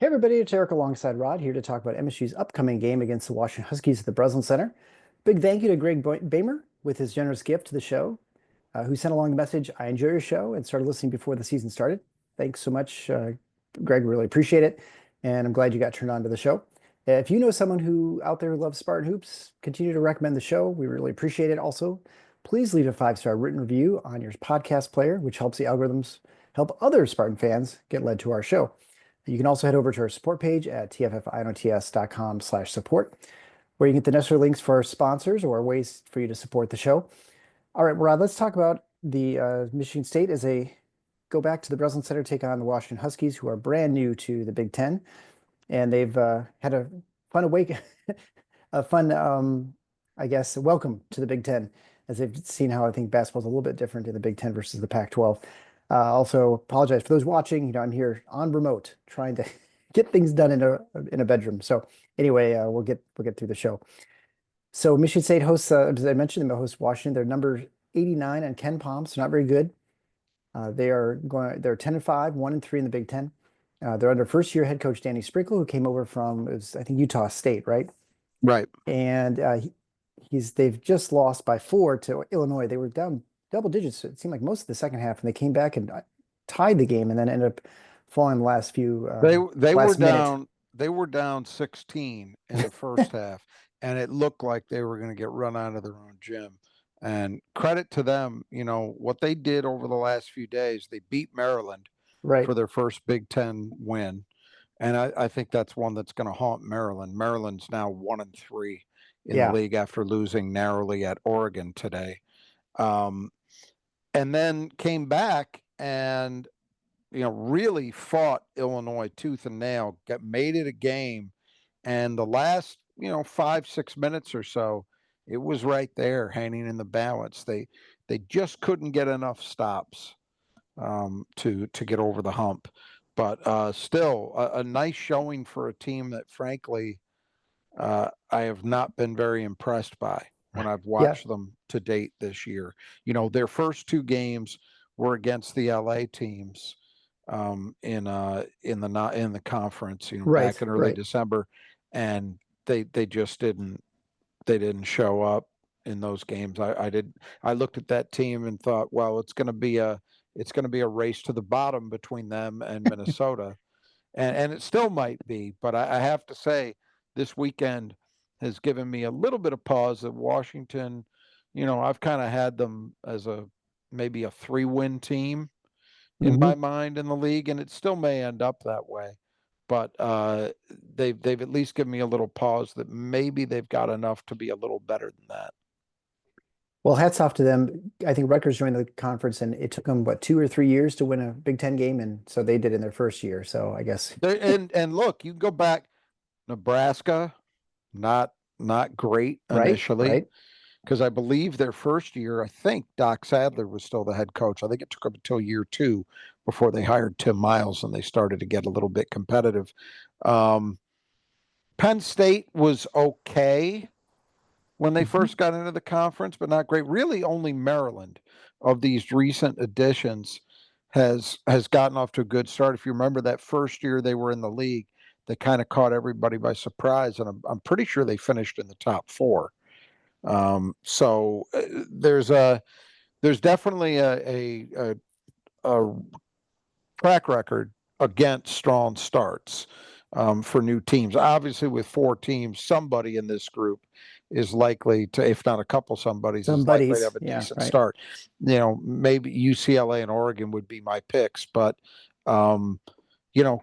Hey everybody, it's Eric alongside Rod here to talk about MSU's upcoming game against the Washington Huskies at the Breslin Center. Big thank you to Greg Bamer with his generous gift to the show, who sent along the message, I enjoy your show and started listening before the season started. Thanks so much, Greg. Really appreciate it. And I'm glad you got turned on to the show. If you know someone who out there who loves Spartan hoops, continue to recommend the show. We really appreciate it. Also, please leave a 5-star written review on your podcast player, which helps the algorithms help other Spartan fans get led to our show. You can also head over to our support page at tffinots.com/support, where you can get the necessary links for our sponsors or ways for you to support the show. All right, Rod, let's talk about the Michigan State as they go back to the Breslin Center, take on the Washington Huskies, who are brand new to the Big Ten. And they've had a fun a fun, I guess, welcome to the Big Ten, as they've seen how I think basketball is a little bit different in the Big Ten versus the Pac-12. Also apologize for those watching. I'm here on remote trying to get things done in a bedroom. So anyway, we'll get through the show. So Michigan State hosts, as I mentioned, they host Washington. They're number 89 on Ken Palm, so not very good. They're 10-5, 1-3 in the Big Ten. They're under first-year head coach Danny Sprinkle, who came over from, I think, Utah State, right? Right. And they've just lost by 4 to Illinois. They were down double digits. It seemed like most of the second half, and they came back and tied the game, and then ended up falling the last few. They were last minute. down. They were down 16 in the first half, and it looked like they were going to get run out of their own gym. And credit to them, what they did over the last few days. They beat Maryland Right. for their first Big Ten win, and I think that's one that's going to haunt Maryland. Maryland's now 1-3 in the league after losing narrowly at Oregon today. And then came back and, really fought Illinois tooth and nail, made it a game. And the last, 5-6 minutes or so, it was right there hanging in the balance. They just couldn't get enough stops to get over the hump. But still a nice showing for a team that, frankly, I have not been very impressed by when I've watched them to date this year. Their first 2 games were against the LA teams in the conference, back in early December, and they just didn't show up in those games. I looked at that team and thought, well, it's going to be a race to the bottom between them and Minnesota, and it still might be. But I have to say, this weekend has given me a little bit of pause that Washington, I've kind of had them as maybe a 3-win team in my mind in the league, and it still may end up that way. But they've at least given me a little pause that maybe they've got enough to be a little better than that. Well, hats off to them. I think Rutgers joined the conference, and it took them, 2 or 3 years to win a Big Ten game, and so they did in their first year. So I guess. And look, you can go back. Nebraska, not great initially, because I believe their first year, I think Doc Sadler was still the head coach. I think it took up until year 2 before they hired Tim Miles and they started to get a little bit competitive. Penn State was okay when they first got into the conference, but not great. Really, only Maryland of these recent additions has gotten off to a good start. If you remember that first year they were in the league, they kind of caught everybody by surprise, and I'm pretty sure they finished in the top 4. So there's definitely a track record against strong starts for new teams. Obviously, with 4 teams, somebody in this group is likely to, if not a couple is likely to have a decent start. Maybe UCLA and Oregon would be my picks, but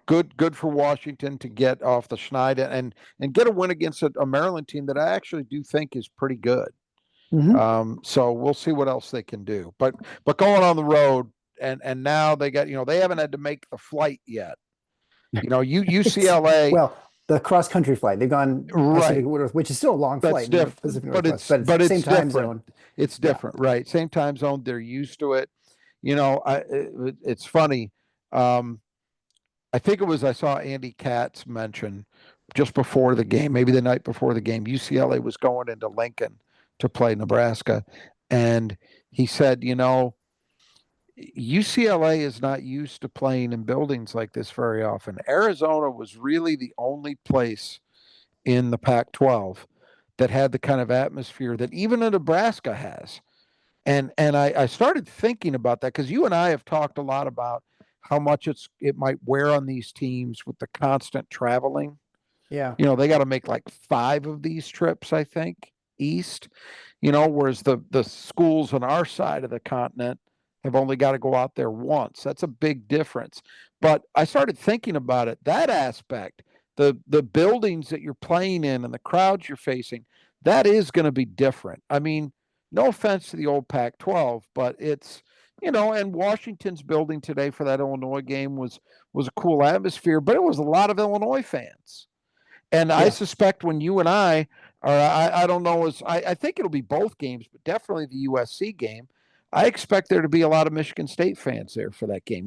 good for Washington to get off the schneid and get a win against a Maryland team that I actually do think is pretty good. So we'll see what else they can do. But going on the road and now they got, they haven't had to make the flight yet. UCLA. Well, the cross country flight, they've gone Pacific Northwest, which is still a long flight. But it's same time zone. It's different, right? Same time zone. They're used to it. It's funny. I think I saw Andy Katz mention just before the game, maybe the night before the game, UCLA was going into Lincoln to play Nebraska. And he said, UCLA is not used to playing in buildings like this very often. Arizona was really the only place in the Pac-12 that had the kind of atmosphere that even Nebraska has. And I started thinking about that because you and I have talked a lot about how much it might wear on these teams with the constant traveling. Yeah. They got to make like 5 of these trips, I think, east. Whereas the schools on our side of the continent have only got to go out there once. That's a big difference. But I started thinking about it, that aspect, the buildings that you're playing in and the crowds you're facing, that is going to be different. I mean, no offense to the old Pac-12, but and Washington's building today for that Illinois game was a cool atmosphere, but it was a lot of Illinois fans. And I Yeah. suspect when you and I don't know, I think it'll be both games, but definitely the USC game. I expect there to be a lot of Michigan State fans there for that game.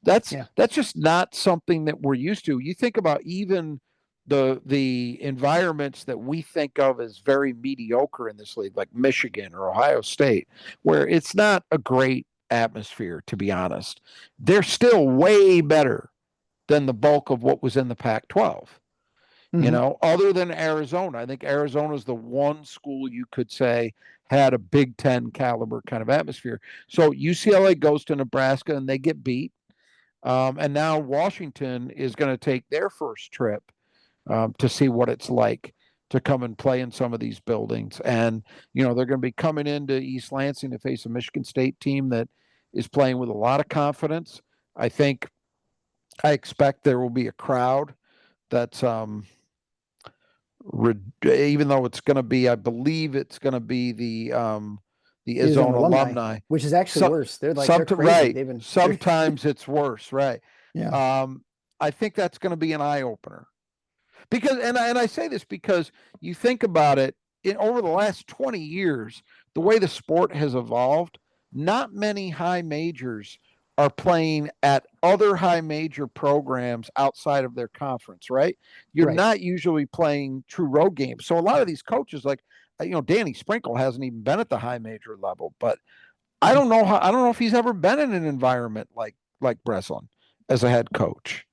That's Yeah. that's just not something that we're used to. You think about even the environments that we think of as very mediocre in this league, like Michigan or Ohio State, where it's not a great atmosphere, to be honest. They're still way better than the bulk of what was in the Pac-12. Hmm. Other than Arizona. I think Arizona is the one school you could say had a Big Ten caliber kind of atmosphere. So UCLA goes to Nebraska and they get beat. And now Washington is going to take their first trip to see what it's like to come and play in some of these buildings. And, they're going to be coming into East Lansing to face a Michigan State team that is playing with a lot of confidence. I expect there will be a crowd that's even though it's going to be, I believe it's going to be the His own Izone alumni, alumni. which is actually So, worse. They're crazy. right. They're Sometimes it's worse, right? yeah. I think that's going to be an eye opener because, and I say this because you think about it, over the last 20 years, the way the sport has evolved, not many high majors are playing at other high major programs outside of their conference, right? You're Right. not usually playing true road games. So a lot of these coaches, like, Danny Sprinkle hasn't even been at the high major level, but I don't know if he's ever been in an environment like Breslin as a head coach.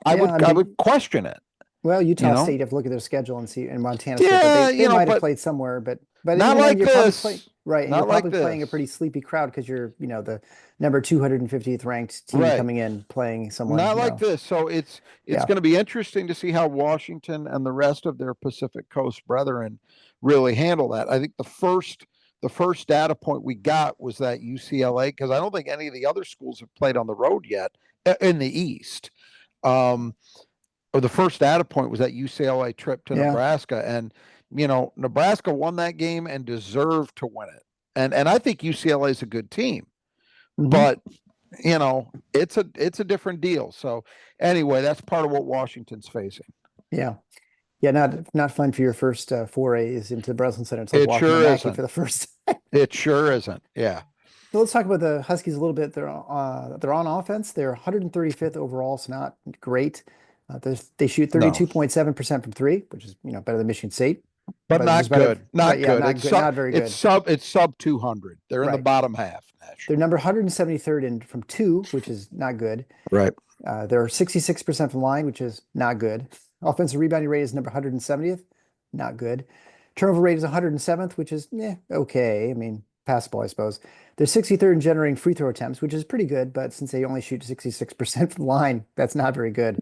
I Yeah. would I I mean, would question it, well, you Utah know? State, have to look at their schedule and see, and Montana State, but Yeah, they might have but played somewhere, but not even then like you're probably playing this. right, and you're Not like probably playing a this. pretty sleepy crowd because you're, the number 250th ranked team Right. coming in playing someone, Not like this. So it's yeah. going to be interesting to see how Washington and the rest of their Pacific Coast brethren really handle that. I think the first data point we got was that UCLA, because I don't think any of the other schools have played on the road yet in the East. Um, or the first data point was that UCLA trip to Yeah. Nebraska, and Nebraska won that game and deserved to win it. And I think UCLA is a good team, Hmm. but it's a different deal. So anyway, that's part of what Washington's facing. Yeah. Yeah, not fun for your first forays into the Breslin Center. It's like It walking to sure Mackey for isn't. the first. It sure isn't. Yeah. So let's talk about the Huskies a little bit. They're on offense. They're 135th overall, so not great. They shoot No, 32.7% from three, which is better than Michigan State, but but just not better. good. But Not yeah, good. not good, not very good. It's sub 200. They're in the Right. bottom half They're nationally. number 173rd in from two, which is not good. Right. They're 66% from line, which is not good. Offensive rebounding rate is number 170th, not good. Turnover rate is 107th, which is okay. I mean, passable, I suppose. They're 63rd in generating free throw attempts, which is pretty good, but since they only shoot 66% from the line, that's not very good.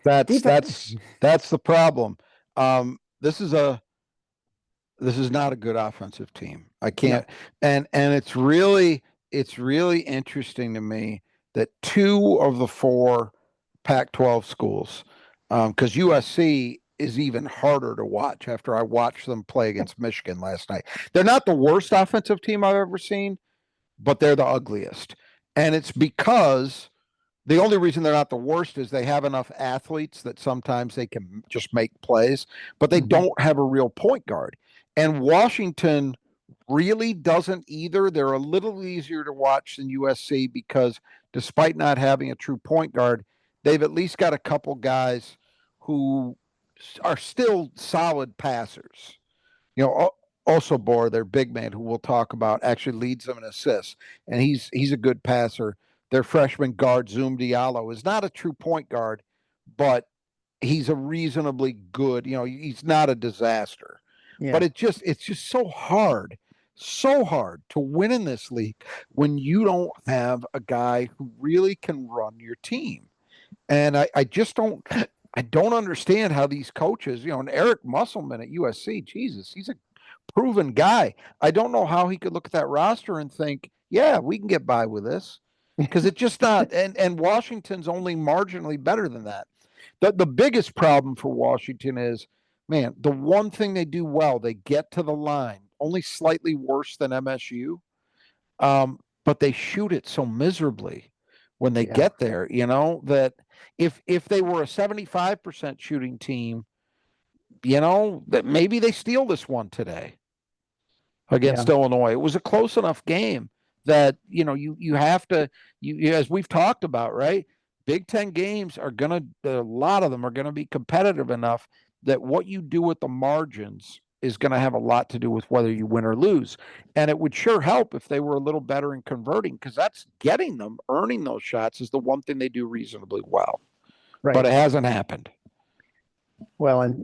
That's Defense, that's that's the problem. Um, this is a this is not a good offensive team. I can't, no. and it's really interesting to me that 2 of the 4 Pac-12 schools, because USC is even harder to watch after I watched them play against Michigan last night. They're not the worst offensive team I've ever seen, but they're the ugliest. And it's because the only reason they're not the worst is they have enough athletes that sometimes they can just make plays, but they Hmm. don't have a real point guard. And Washington really doesn't either. They're a little easier to watch than USC because despite not having a true point guard, they've at least got a couple guys who are still solid passers. You know, Osobor, their big man, who we'll talk about, actually leads them in assists, and he's a good passer. Their freshman guard Zoom Diallo is not a true point guard, but he's a reasonably good. He's not a disaster, but Yeah. it's just so hard to win in this league when you don't have a guy who really can run your team. And I just don't understand how these coaches, and Eric Musselman at USC, Jesus, he's a proven guy. I don't know how he could look at that roster and think, yeah, we can get by with this, because it's just not. And Washington's only marginally better than that. The biggest problem for Washington is, man, the one thing they do well, they get to the line, only slightly worse than MSU, but they shoot it so miserably when they Yeah. get there. That if they were a 75% shooting team, that maybe they steal this one today against Yeah. Illinois. It was a close enough game that you have to, as we've talked about, right? Big Ten games are gonna, a lot of them are gonna be competitive enough that what you do with the margins is going to have a lot to do with whether you win or lose. And it would sure help if they were a little better in converting, because that's getting them, earning those shots is the one thing they do reasonably well. But Right. it hasn't happened. Well, and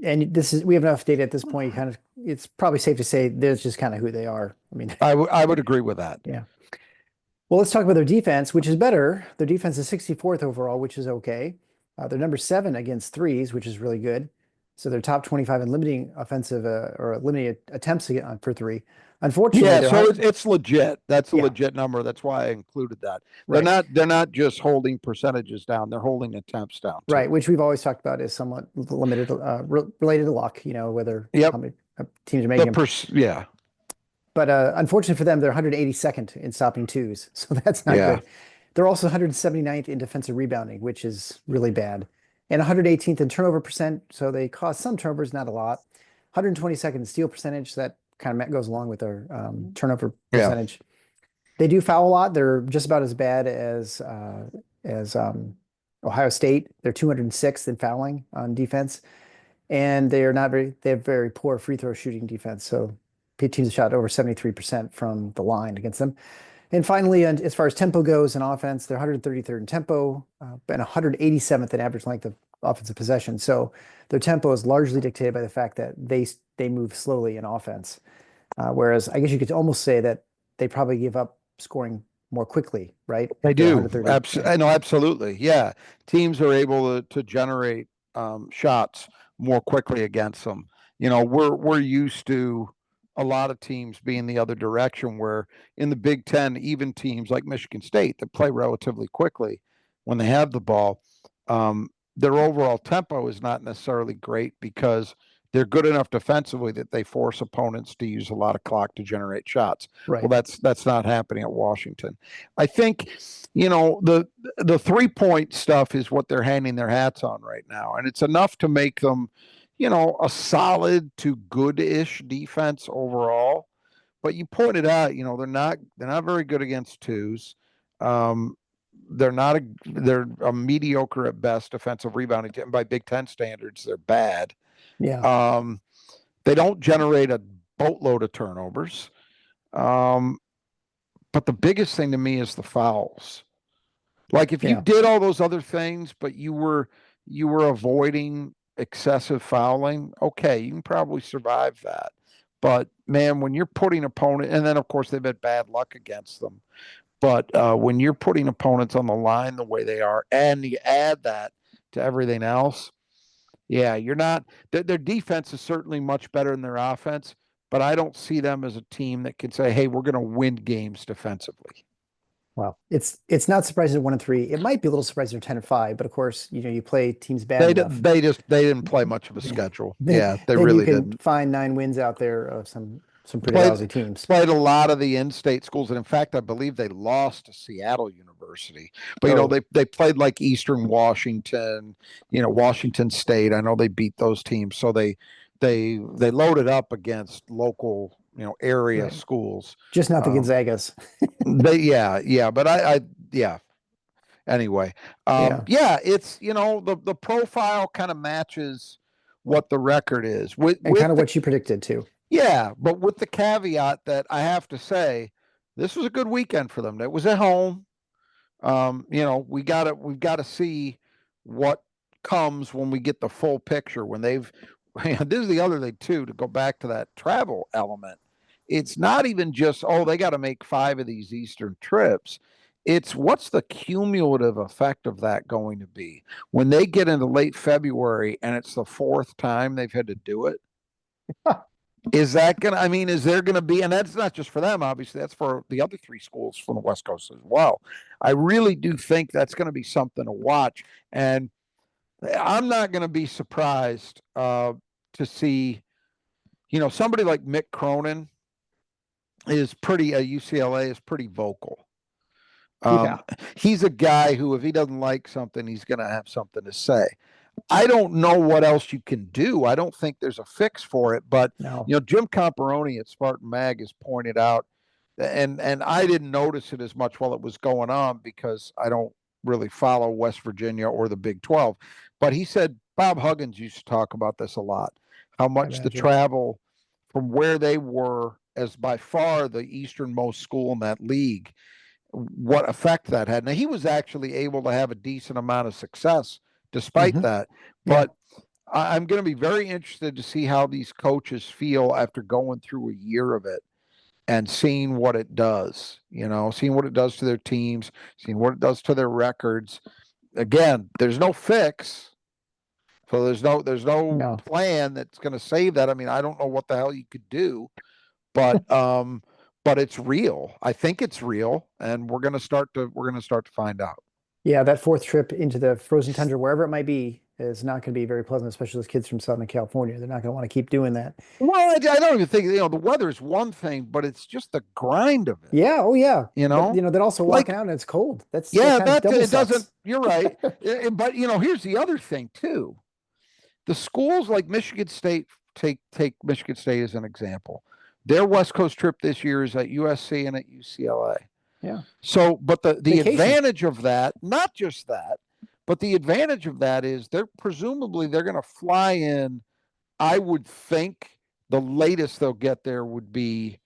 we have enough data at this point. It's probably safe to say there's just kind of who they are. I mean, I would agree with that. yeah. Well, let's talk about their defense, which is better. Their defense is 64th overall, which is okay. They're number 7 against threes, which is really good. So they're top 25 in limiting offensive or limiting attempts for three. Unfortunately, Yeah, they're so it's legit. That's a yeah, legit number. That's why I included that. right, They're not just holding percentages down. They're holding attempts down right, too. which we've always talked about is somewhat limited, related to luck. Whether Yep. how many teams are making them. Yeah. But unfortunately for them, they're 182nd in stopping twos, so that's not Yeah. good. They're also 179th in defensive rebounding, which is really bad, and 118th in turnover percent. So they cause some turnovers, not a lot. 122nd in steal percentage. That kind of goes along with their turnover Yeah. percentage. They do foul a lot. They're just about as bad as Ohio State. They're 206th in fouling on defense, and they are not very. They have very poor free throw shooting defense. So teams have shot over 73% from the line against them. And finally, and as far as tempo goes in offense, they're 133rd in tempo and 187th in average length of offensive possession. So their tempo is largely dictated by the fact that they move slowly in offense. Whereas I guess you could almost say that they probably give up scoring more quickly, right? They If they're do. 130. Yeah. I know, absolutely. Yeah. Teams are able to generate shots more quickly against them. We're used to a lot of teams being the other direction, where in the Big Ten, even teams like Michigan State that play relatively quickly when they have the ball, their overall tempo is not necessarily great, because they're good enough defensively that they force opponents to use a lot of clock to generate shots. Well, Right. that's not happening at Washington. I think, the 3-point stuff is what they're hanging their hats on right now, and it's enough to make them, a solid to good-ish defense overall. But you pointed out, they're not very good against twos. They're a mediocre at best defensive rebounding team. By Big Ten standards, they're bad. Yeah. Um, they don't generate a boatload of turnovers. But the biggest thing to me is the fouls. Like, if you Yeah. did all those other things, but you were avoiding excessive fouling, okay, you can probably survive that. But man, when you're putting and then of course they've had bad luck against them. But when you're putting opponents on the line the way they are, and you add that to everything else, yeah, you're not. Their defense is certainly much better than their offense, but I don't see them as a team that can say, "Hey, we're going to win games defensively." Well, it's not surprising at 1-3. It might be a little surprising at 10-5, but of course, you play teams bad enough. They didn't play much of a schedule. Then, Yeah, they then you really can didn't. find 9 wins out there of some pretty Played lousy teams. played a lot of the in-state schools, and in fact, I believe they lost to Seattle University. But Oh, they played like Eastern Washington, Washington State. I know they beat those teams, so they loaded up against local, area right. schools. Just not the Um, Gonzagas. yeah, but yeah. Anyway, Yeah. yeah, it's, the profile kind of matches what the record is And kind with of the what you predicted too. Yeah, but with the caveat that I have to say, this was a good weekend for them. It was at home. We've got to see what comes when we get the full picture. When they've, this is the other thing too, to go back to that travel element. It's not even just, oh, they got to make 5 of these Eastern trips. It's what's the cumulative effect of that going to be when they get into late February and it's the 4th time they've had to do it? Is that gonna? I mean, is there gonna be? And that's not just for them, obviously. That's for the other 3 schools from the West Coast as well. I really do think that's going to be something to watch, and I'm not going to be surprised to see, somebody like Mick Cronin is pretty. UCLA is pretty vocal. Yeah. He's a guy who, if he doesn't like something, he's going to have something to say. I don't know what else you can do. I don't think there's a fix for it, but No. Jim Comparoni at Spartan Mag has pointed out, and I didn't notice it as much while it was going on because I don't really follow West Virginia or the Big 12. But he said Bob Huggins used to talk about this a lot, how much the travel from where they were as by far the easternmost school in that league, what effect that had. Now he was actually able to have a decent amount of success despite that. But I'm going to be very interested to see how these coaches feel after going through a year of it and seeing what it does, seeing what it does to their teams, seeing what it does to their records. Again, there's no fix. So there's no plan that's going to save that. I mean, I don't know what the hell you could do, but it's real. I think it's real, and we're going to start to find out. Yeah, that 4th trip into the frozen tundra, wherever it might be, is not going to be very pleasant, especially those kids from Southern California. They're not going to want to keep doing that. Well, I don't even think, the weather is one thing, but it's just the grind of it. Yeah. Oh, yeah. But, then also walking out and it's cold. That kind of that double it sucks. doesn't. You're right. But here's the other thing too. The schools like Michigan State, take Michigan State as an example. Their West Coast trip this year is at USC and at UCLA. Yeah. So, but the advantage of that, not just that, but the advantage of that is they're going to fly in. I would think the latest they'll get there would be,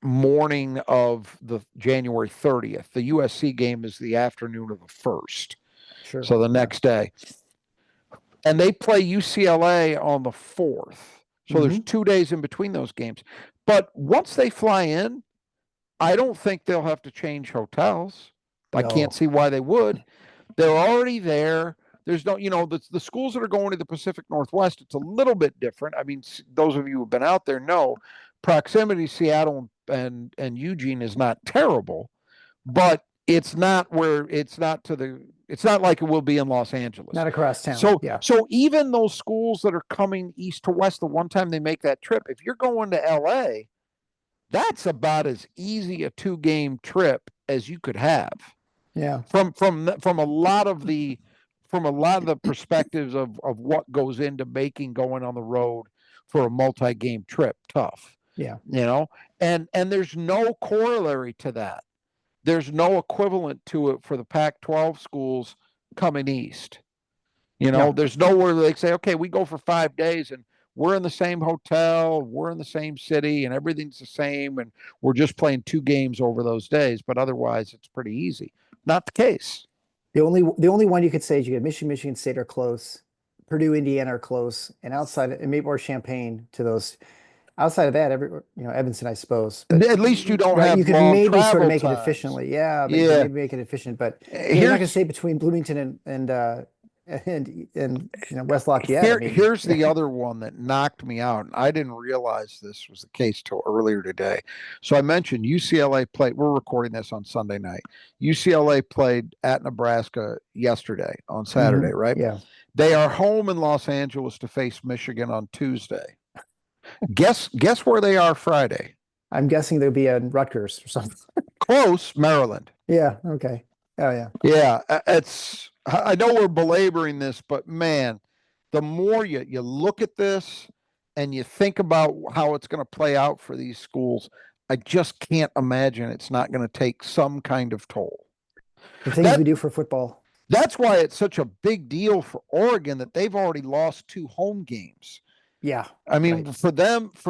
morning of the January 30th. The USC game is the afternoon of the 1st. Sure. So the next day. And they play UCLA on the 4th. So there's 2 days in between those games. But once they fly in, I don't think they'll have to change hotels. I can't see why they would. They're already there. There's no, the schools that are going to the Pacific Northwest, it's a little bit different. I mean, those of you who've been out there know proximity to Seattle and Eugene is not terrible, but it's not like it will be in Los Angeles. Not across town. So even those schools that are coming east to west, the one time they make that trip, if you're going to LA, that's about as easy a 2-game trip as you could have. Yeah. From a lot of the perspectives of what goes into making going on the road for a multi-game trip tough. Yeah. And there's no corollary to that. There's no equivalent to it for the Pac-12 schools coming east. There's nowhere they say, okay, we go for 5 days and we're in the same hotel, we're in the same city, and everything's the same, and we're just playing 2 games over those days. But otherwise, it's pretty easy. Not the case. The only one you could say is you get Michigan State are close, Purdue, Indiana are close, and outside and maybe more Champaign to those. Outside of that, Evanston, I suppose. But at least you don't have. You could maybe sort of make it efficiently. Yeah, maybe make it efficient. But you're not going to say between Bloomington and West Lafayette. Here's the other one that knocked me out. I didn't realize this was the case till earlier today. So I mentioned UCLA played. We're recording this on Sunday night. UCLA played at Nebraska yesterday on Saturday, right? Yeah. They are home in Los Angeles to face Michigan on Tuesday. Guess where they are Friday. I'm guessing they'll be in Rutgers or something. Close, Maryland. Yeah. Okay. Oh yeah. Yeah. I know we're belaboring this, but man, the more you look at this and you think about how it's going to play out for these schools, I just can't imagine it's not going to take some kind of toll. The things we do for football. That's why it's such a big deal for Oregon that they've already lost 2 home games. Yeah, I mean, right. for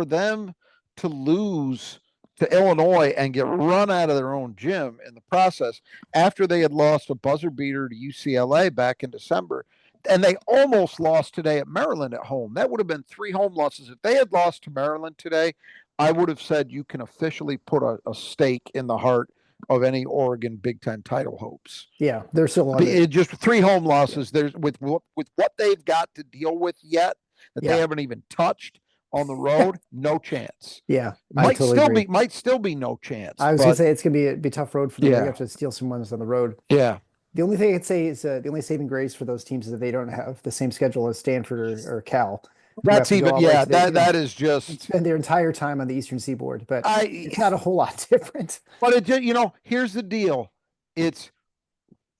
them to lose to Illinois and get run out of their own gym in the process after they had lost a buzzer beater to UCLA back in December. And they almost lost today at Maryland at home. That would have been 3 home losses. If they had lost to Maryland today, I would have said you can officially put a stake in the heart of any Oregon Big Ten title hopes. Yeah, they're still on the. Just 3 home Yeah, losses. There's with what they've got to deal with yet that they yeah, haven't even touched on the road. No chance. yeah. I totally agree. Might still be no chance. I was gonna But say it's gonna be a tough road for them. They're gonna yeah, have to steal some ones on the road. yeah, The only thing I'd say is the only saving grace for those teams is that they don't have the same schedule as Stanford or Cal, who have that's to go even all the way yeah. to the, That is and just spend their entire time on the Eastern Seaboard. But I. it's not a whole lot different. But it just here's the deal. It's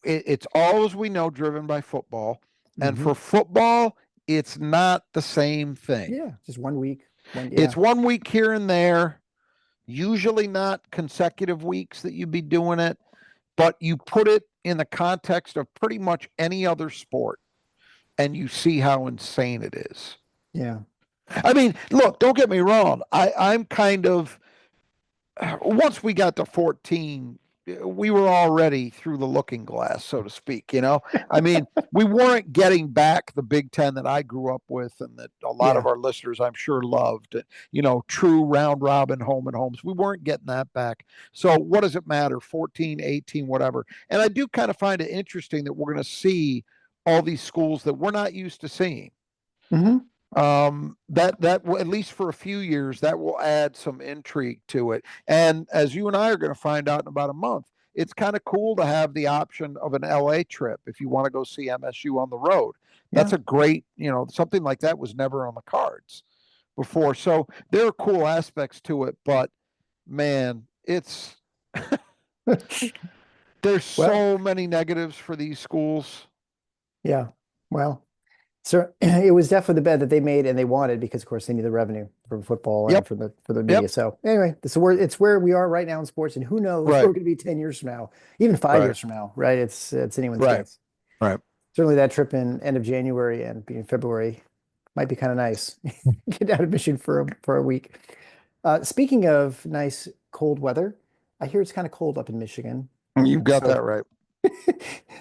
it's all as we know driven by football, and Hmm. for football, it's not the same thing. Yeah, just 1 week. It's Yeah. 1 week here and there. Usually not consecutive weeks that you'd be doing it, but you put it in the context of pretty much any other sport and you see how insane it is. Yeah. I mean, look, don't get me wrong. I'm kind of, once we got to 14, we were already through the looking glass, so to speak. I mean, we weren't getting back the Big Ten that I grew up with and that a lot of Yeah. our listeners, I'm sure, loved. True round robin home and homes. We weren't getting that back. So what does it matter? 14, 18, whatever. And I do kind of find it interesting that we're going to see all these schools that we're not used to seeing. Hmm. That will, at least for a few years, that will add some intrigue to it. And as you and I are going to find out in about a month, it's kind of cool to have the option of an LA trip if you want to go see MSU on the road. That's Yeah. a great, something like that was never on the cards before. So there are cool aspects to it, but man, there's Well, so many negatives for these schools. yeah. Well, so it was definitely the bet that they made and they wanted because of course they need the revenue from football and Yep. for the Yep. media. So anyway, it's where we are right now in sports, and who knows where Right. we're going to be 10 years from now, even five Right. years from now, right? It's anyone's Right. guess. Right. Certainly that trip in end of January and beginning of February might be kind of nice. Get out of Michigan for a week. Speaking of nice cold weather, I hear it's kind of cold up in Michigan. You've got So that right.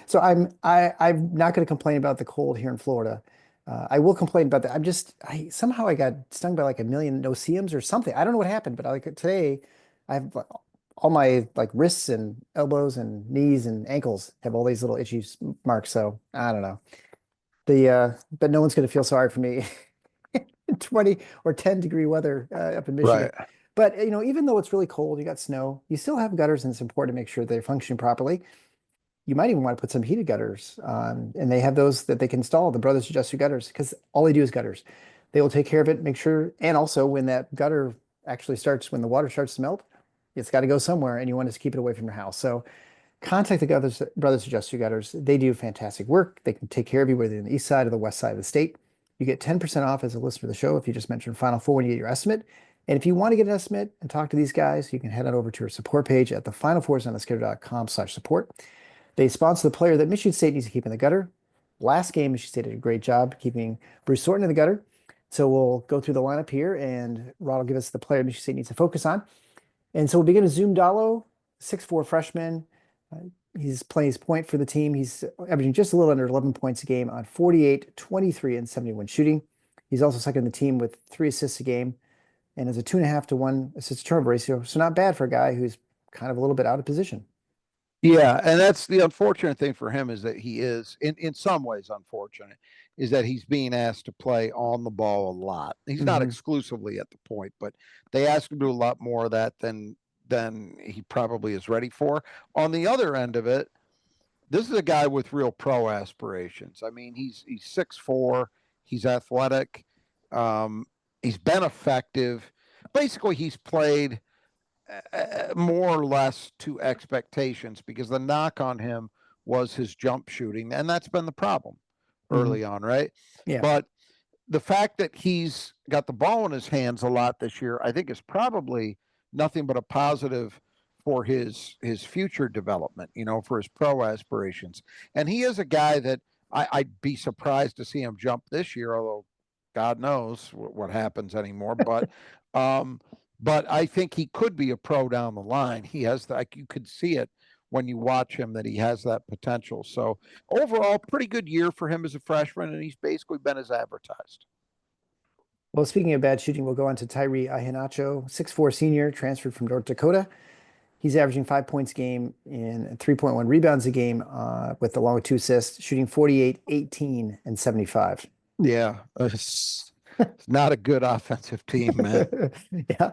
so I'm not going to complain about the cold here in Florida. I will complain about that. I somehow I got stung by like a million no-see-ums or something. I don't know what happened, but like today, I have like, all my like wrists and elbows and knees and ankles have all these little itchy marks. So I don't know. But no one's going to feel sorry for me in 20 or 10-degree weather up in Michigan. Right. But even though it's really cold, you got snow, you still have gutters, and it's important to make sure they're functioning properly. You might even want to put some heated gutters on, and they have those that they can install, the Brothers Adjust Your Gutters, because all they do is gutters. They will take care of it, make sure, and also when that gutter actually starts, when the water starts to melt, it's got to go somewhere, and you want to keep it away from your house. So contact the Brothers Adjust Your Gutters. They do fantastic work. They can take care of you whether you're on the east side or the west side of the state. You get 10% off as a listener of the show if you just mention Final Four when you get your estimate. And if you want to get an estimate and talk to these guys, you can head on over to our support page at thefinalfoursontheschedule.com/support. They sponsor the player that Michigan State needs to keep in the gutter. Last game, Michigan State did a great job keeping Bruce Thornton in the gutter. So we'll go through the lineup here, and Rod will give us the player Michigan State needs to focus on. And so we'll begin with Zoom Dallo, 6'4" freshman. He's playing his point for the team. He's averaging just a little under 11 points a game on 48, 23, and 71 shooting. He's also second in the team with 3 assists a game and has a 2.5 to 1 assist turnover ratio. So not bad for a guy who's kind of a little bit out of position. Yeah, and that's the unfortunate thing for him is that he is, in some ways, unfortunate, is that he's being asked to play on the ball a lot. He's not Hmm. exclusively at the point, but they ask him to do a lot more of that than he probably is ready for. On the other end of it, this is a guy with real pro aspirations. I mean, he's 6'4", he's athletic, um, he's been effective. Basically, he's played more or less to expectations because the knock on him was his jump shooting, and that's been the problem Hmm. early on, right? Yeah. But the fact that he's got the ball in his hands a lot this year, I think, is probably nothing but a positive for his future development, for his pro aspirations. And he is a guy that I'd be surprised to see him jump this year, although God knows what happens anymore. Um, but I think he could be a pro down the line. He has like you could see it when you watch him that he has that potential. So overall, pretty good year for him as a freshman, and he's basically been as advertised. Well, speaking of bad shooting, we'll go on to Tyree Ahinacho, 6'4" senior, transferred from North Dakota. He's averaging 5 points a game and 3.1 rebounds a game with along with 2 assists, shooting 48, 18, and 75. Yeah, it's not a good offensive team, man. Yeah.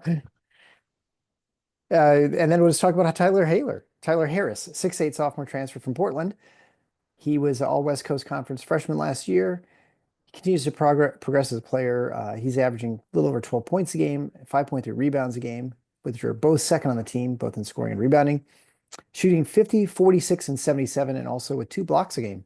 And then we'll just talk about Tyler Harris, 6'8" sophomore transfer from Portland. He was an all West Coast Conference freshman last year. He continues to progress as a player. He's averaging a little over 12 points a game, 5.3 rebounds a game, which are both second on the team, both in scoring and rebounding, shooting 50, 46, and 77, and also with 2 blocks a game.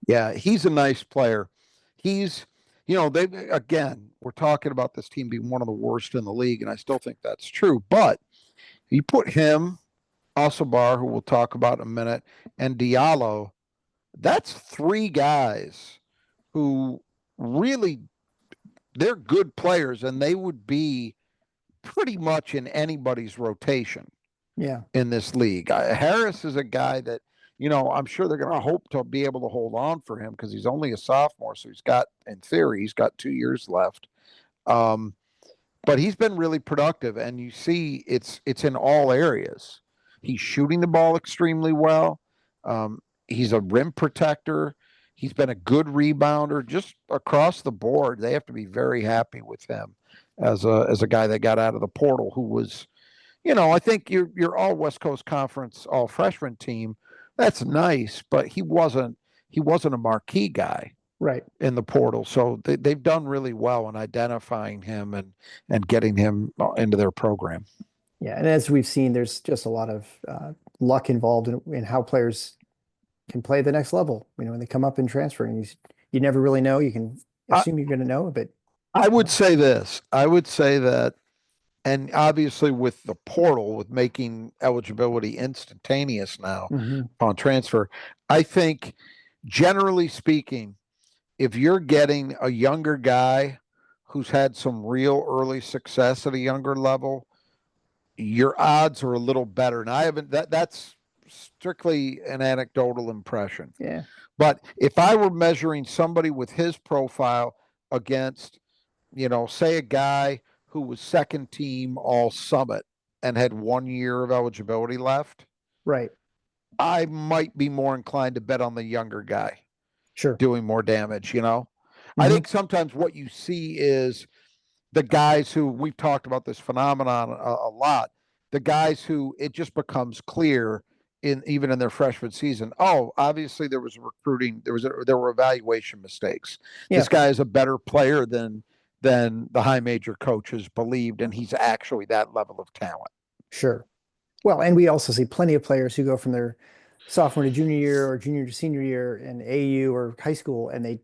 Yeah, he's a nice player. He's, they again, we're talking about this team being one of the worst in the league, and I still think that's true. But you put him, Osobor, who we'll talk about in a minute, and Diallo, that's 3 guys who really they're good players, and they would be pretty much in anybody's rotation Yeah. in this league. Harris is a guy that, I'm sure they're going to hope to be able to hold on for him because he's only a sophomore. So in theory, he's got 2 years left. But he's been really productive, and you see it's in all areas. He's shooting the ball extremely well. He's a rim protector. He's been a good rebounder just across the board. They have to be very happy with him as a guy that got out of the portal who was, I think your all West Coast Conference all freshman team. That's nice, but he wasn't a marquee guy Right. in the portal. So they've done really well in identifying him and getting him into their program. Yeah. And as we've seen, there's just a lot of luck involved in how players can play at the next level. When they come up in transferring, you never really know. You can I, assume you're going to know, but I would say this. I would say that, and obviously with the portal, with making eligibility instantaneous now Mhm. upon transfer, I think generally speaking, if you're getting a younger guy who's had some real early success at a younger level, your odds are a little better. And I haven't that's strictly an anecdotal impression. Yeah. But if I were measuring somebody with his profile against, say a guy who was second team all summit and had 1 year of eligibility left, Right. I might be more inclined to bet on the younger guy Sure. doing more damage. I Hmm. think sometimes what you see is the guys who we've talked about this phenomenon a lot, the guys who it just becomes clear even in their freshman season. Oh, obviously there was recruiting, there were evaluation mistakes. Yeah. This guy is a better player than the high major coaches believed, and he's actually that level of talent. Sure. Well, and we also see plenty of players who go from their sophomore to junior year or junior to senior year in AU or high school, and they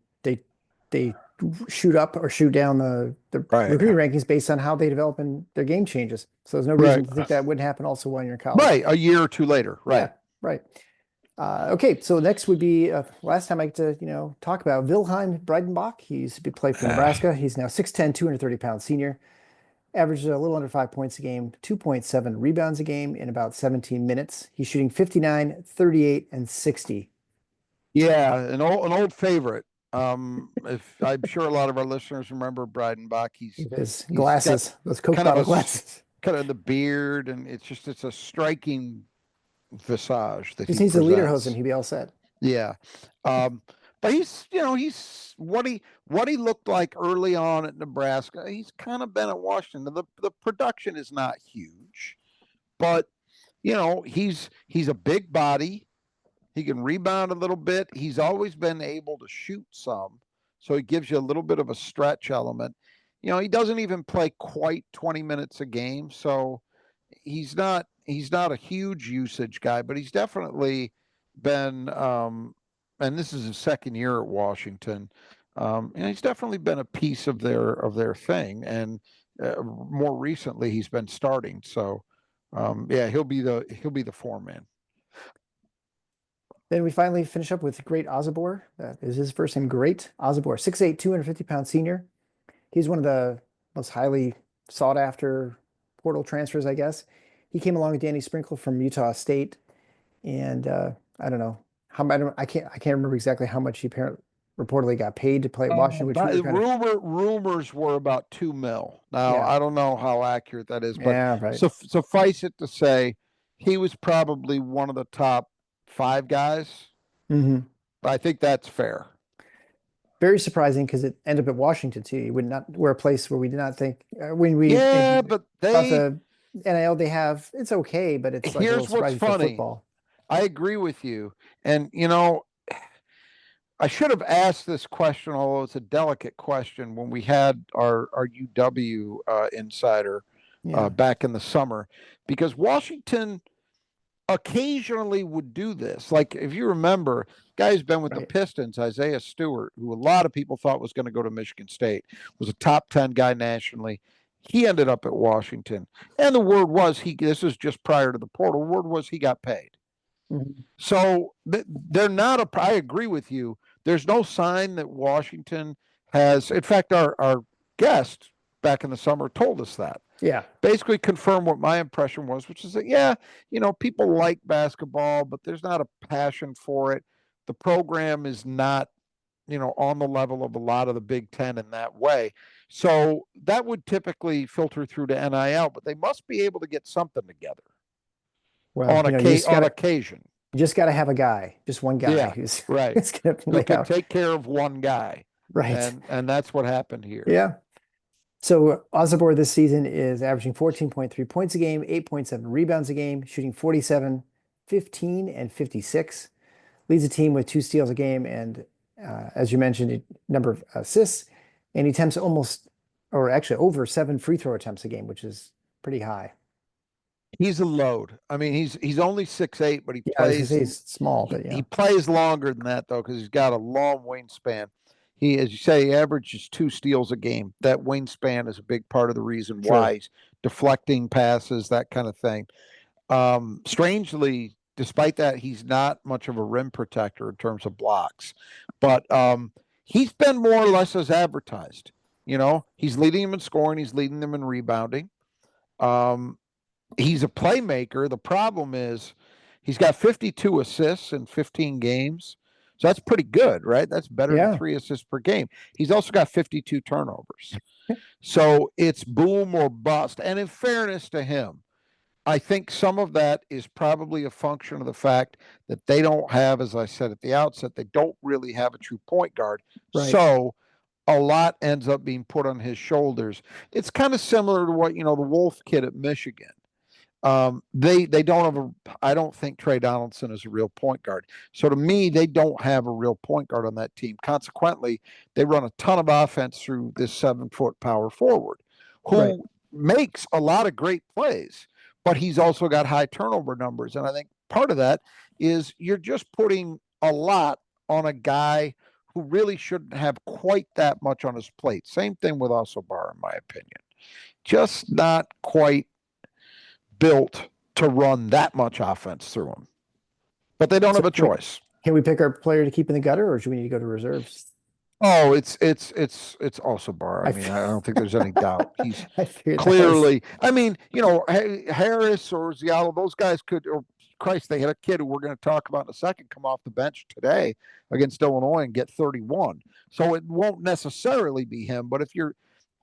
shoot up or shoot down the Right. recruiting rankings based on how they develop and their game changes. So there's no Right. reason to think that wouldn't happen also while you're in college. Right. A year or two later. Yeah, Right. right. Okay, so next would be last time I get to talk about Wilhelm Breidenbach. He used to play for Nebraska. He's now 6'10", 230-pound senior. Averages a little under 5 points a game, 2.7 rebounds a game in about 17 minutes. He's shooting 59, 38, and 60. Yeah, an old favorite. If I'm sure a lot of our listeners remember Breidenbach, His he's got glasses, those Coke kind of bottle glasses. kind of the beard, and it's a striking visage that Just he needs a leader hose and presents. he'd be all set. Yeah, um, but he's what he looked like early on at Nebraska. He's kind of been at Washington. The production is not huge, but he's a big body. He can rebound a little bit. He's always been able to shoot some, so he gives you a little bit of a stretch element. He doesn't even play quite 20 minutes a game, so he's not a huge usage guy, but he's definitely been and this is his second year at Washington. He's definitely been a piece of their thing, and more recently he's been starting. So yeah, he'll be the foreman. Then we finally finish up with Great Osobor. That is his first name, Great Osobor, 6'8", 250-pound senior. He's one of the most highly sought after portal transfers, I guess. He came along with Danny Sprinkle from Utah State, and I don't know how I can't remember exactly how much he apparently reportedly got paid to play at Washington, which we But were kind of rumors were about 2 mil. Now yeah I don't know how accurate that is, but yeah right. suffice it to say, he was probably one of the top five guys. Hmm. I think that's fair. Very surprising because it ended up at Washington too. He would not we're a place where we did not think when we Yeah, maybe but thought the NIL they have it's okay, but it's like a little here's what's surprising for funny. football. I agree with you. And, I should have asked this question, although it's a delicate question, when we had our UW insider Yeah, back in the summer, because Washington occasionally would do this. Like, if you remember, guy who's been with the right. Pistons, Isaiah Stewart, who a lot of people thought was going to go to Michigan State, was a top 10 guy nationally. He ended up at Washington. And the word was this is just prior to the portal, the word was he got paid. Mhm. So they're not a, I agree with you. There's no sign that Washington has, in fact, our guest back in the summer told us that. Yeah. Basically confirmed what my impression was, which is that, yeah, people like basketball, but there's not a passion for it. The program is not, on the level of a lot of the Big Ten in that way. So that would typically filter through to NIL, but they must be able to get something together Well, on occasion. you just gotta have a guy, just one guy Yeah, who's right. who's gonna Who lay can out. take care of one guy. Right. And that's what happened here. Yeah. So Osobor this season is averaging 14.3 points a game, 8.7 rebounds a game, shooting 47, 15, and 56. Leads the team with 2 steals a game, and as you mentioned, a number of assists, and he attempts almost, or actually over 7 free throw attempts a game, which is pretty high. He's a load. I mean, he's only 6'8", but he Yeah, I was gonna plays say he's small, he, but yeah, he plays longer than that though, because he's got a long wingspan. He, as you say, he averages 2 steals a game. That wingspan is a big part of the reason true. why he's deflecting passes, that kind of thing. Strangely, despite that, he's not much of a rim protector in terms of blocks, but he's been more or less as advertised. He's leading them in scoring, he's leading them in rebounding. Um, he's a playmaker. The problem is he's got 52 assists in 15 games. So that's pretty good, right? That's better than Yeah. 3 assists per game. He's also got 52 turnovers. So it's boom or bust. And in fairness to him, I think some of that is probably a function of the fact that they don't have, as I said at the outset, they don't really have a true point guard. Right. So a lot ends up being put on his shoulders. It's kind of similar to what, the Wolf kid at Michigan. They don't have I don't think Trey Donaldson is a real point guard. So to me, they don't have a real point guard on that team. Consequently, they run a ton of offense through this 7-foot power forward Right. who makes a lot of great plays, but he's also got high turnover numbers. And I think part of that is you're just putting a lot on a guy who really shouldn't have quite that much on his plate. Same thing with Osobor, in my opinion. Just not quite built to run that much offense through them. But they don't So have a choice. can we pick our player to keep in the gutter, or should we need to go to reserves? Oh, it's also Barr. I I mean, f- I don't think there's any doubt. He's I figured that was clearly. I mean, Harris or Zialo, those guys could. Or Christ, they had a kid who we're going to talk about in a second come off the bench today against Illinois and get 31. So it won't necessarily be him, but if you're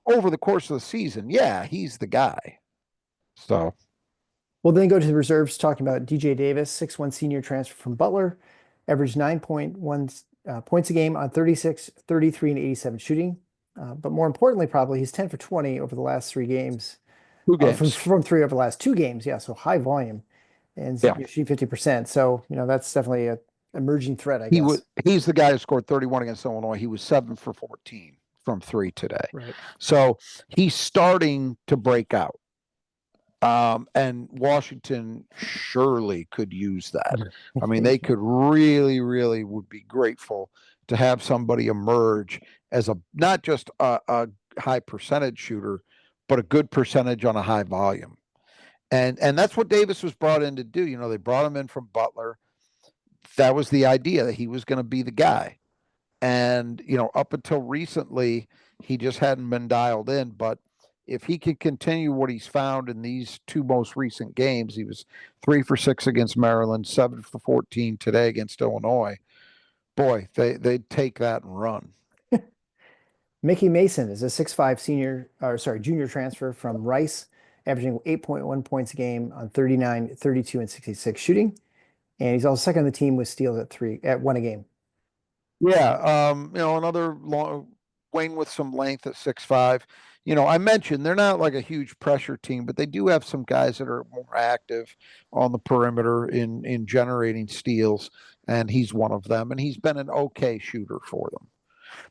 over the course of the season, yeah, he's the guy. So We'll then go to the reserves, talking about DJ Davis, 6'1 senior transfer from Butler, averaged 9.1 points a game on 36, 33, and 87 shooting. But more importantly, probably he's 10 for 20 over the last 3 games, two or from, games. from three over the last 2 games. Yeah, so high volume and Yeah. shoot 50%. So, that's definitely a emerging threat, I He was guess. he's the guy who scored 31 against Illinois. He was 7 for 14 from 3 today. Right. So he's starting to break out. And Washington surely could use that. I mean, they could really, really would be grateful to have somebody emerge as not just a high percentage shooter, but a good percentage on a high volume. And that's what Davis was brought in to do. They brought him in from Butler. That was the idea, that he was going to be the guy. And, up until recently, he just hadn't been dialed in. But if he can continue what he's found in these two most recent games, he was 3 for 6 against Maryland, 7 for 14 today against Illinois. Boy, they'd take that and run. Mickey Mason is a 6'5" junior transfer from Rice, averaging 8.1 points a game on 39, 32, and 66 shooting. And he's also second on the team with steals at one a game. Yeah, another long wing with some length at 6'5". I mentioned they're not like a huge pressure team, but they do have some guys that are more active on the perimeter in generating steals, and he's one of them. And he's been an okay shooter for them.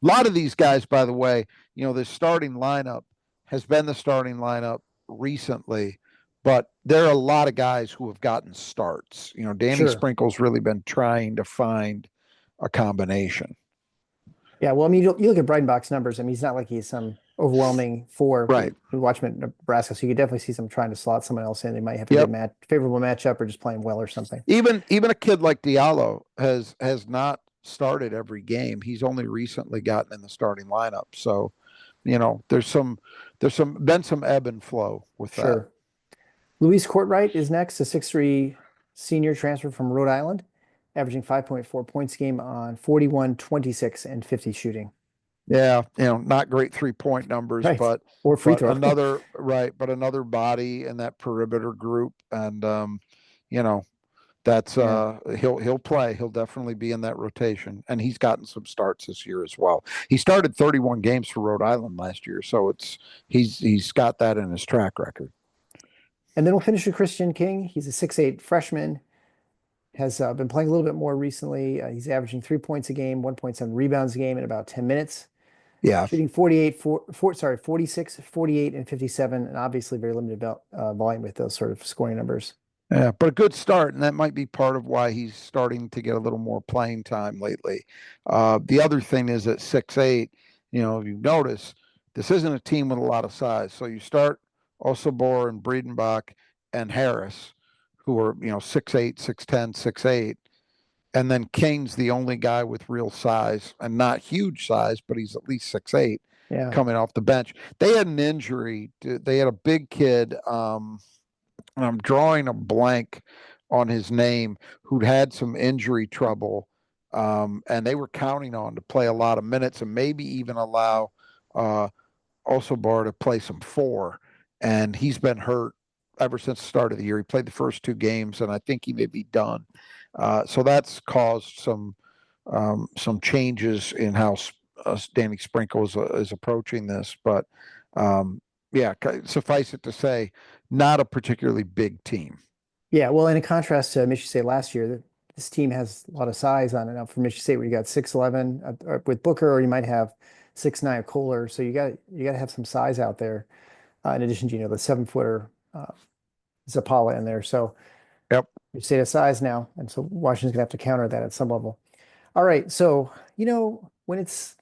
A lot of these guys, by the way, the starting lineup has been the starting lineup recently, but there are a lot of guys who have gotten starts. Danny Sure. Sprinkle's really been trying to find a combination. Yeah, well, I mean, you look at Breidenbach's numbers. I mean, he's not like he's some overwhelming four. Right. We watch him at Nebraska, so you could definitely see some trying to slot someone else in. They might have a Yep. good favorable matchup, or just playing well or something. Even a kid like Diallo has not started every game. He's only recently gotten in the starting lineup. So, there's some been some ebb and flow with that. Sure. Luis Courtright is next, a 6'3" senior transfer from Rhode Island, averaging 5.4 points a game on 41, 26, and 50 shooting. Yeah, not great 3-point numbers, Right. but Or free throw. but another body in that perimeter group, and that's Yeah. he'll play. He'll definitely be in that rotation, and he's gotten some starts this year as well. He started 31 games for Rhode Island last year, so he's got that in his track record. And then we'll finish with Christian King. He's a 6'8" freshman. Has been playing a little bit more recently. He's averaging 3 points a game, 1.7 rebounds a game in about 10 minutes. Yeah. Shooting 46, 48, and 57, and obviously very limited volume with those sort of scoring numbers. Yeah, but a good start, and that might be part of why he's starting to get a little more playing time lately. The other thing is at 6'8", you notice this isn't a team with a lot of size. So you start Osobor and Breedenbach and Harris, who are 6'8", 6'10", 6'8", and then King's the only guy with real size, and not huge size, but he's at least 6'8", Yeah. coming off the bench. They had an injury. They had a big kid. And I'm drawing a blank on his name, who'd had some injury trouble, and they were counting on to play a lot of minutes and maybe even allow Osobor to play some 4. And he's been hurt ever since the start of the year. He played the first 2 games, and I think he may be done. So that's caused some changes in how Danny Sprinkle is approaching this. But yeah, suffice it to say, not a particularly big team. Yeah, well, and in contrast to Michigan State last year, this team has a lot of size on it. Now for Michigan State, where you got 6'11" with Booker, or you might have 6'9" Kohler. So you got to have some size out there. In addition to the 7-footer Zapala in there. So Yep. Michigan State has size now, and so Washington's gonna have to counter that at some level. All right, so when it's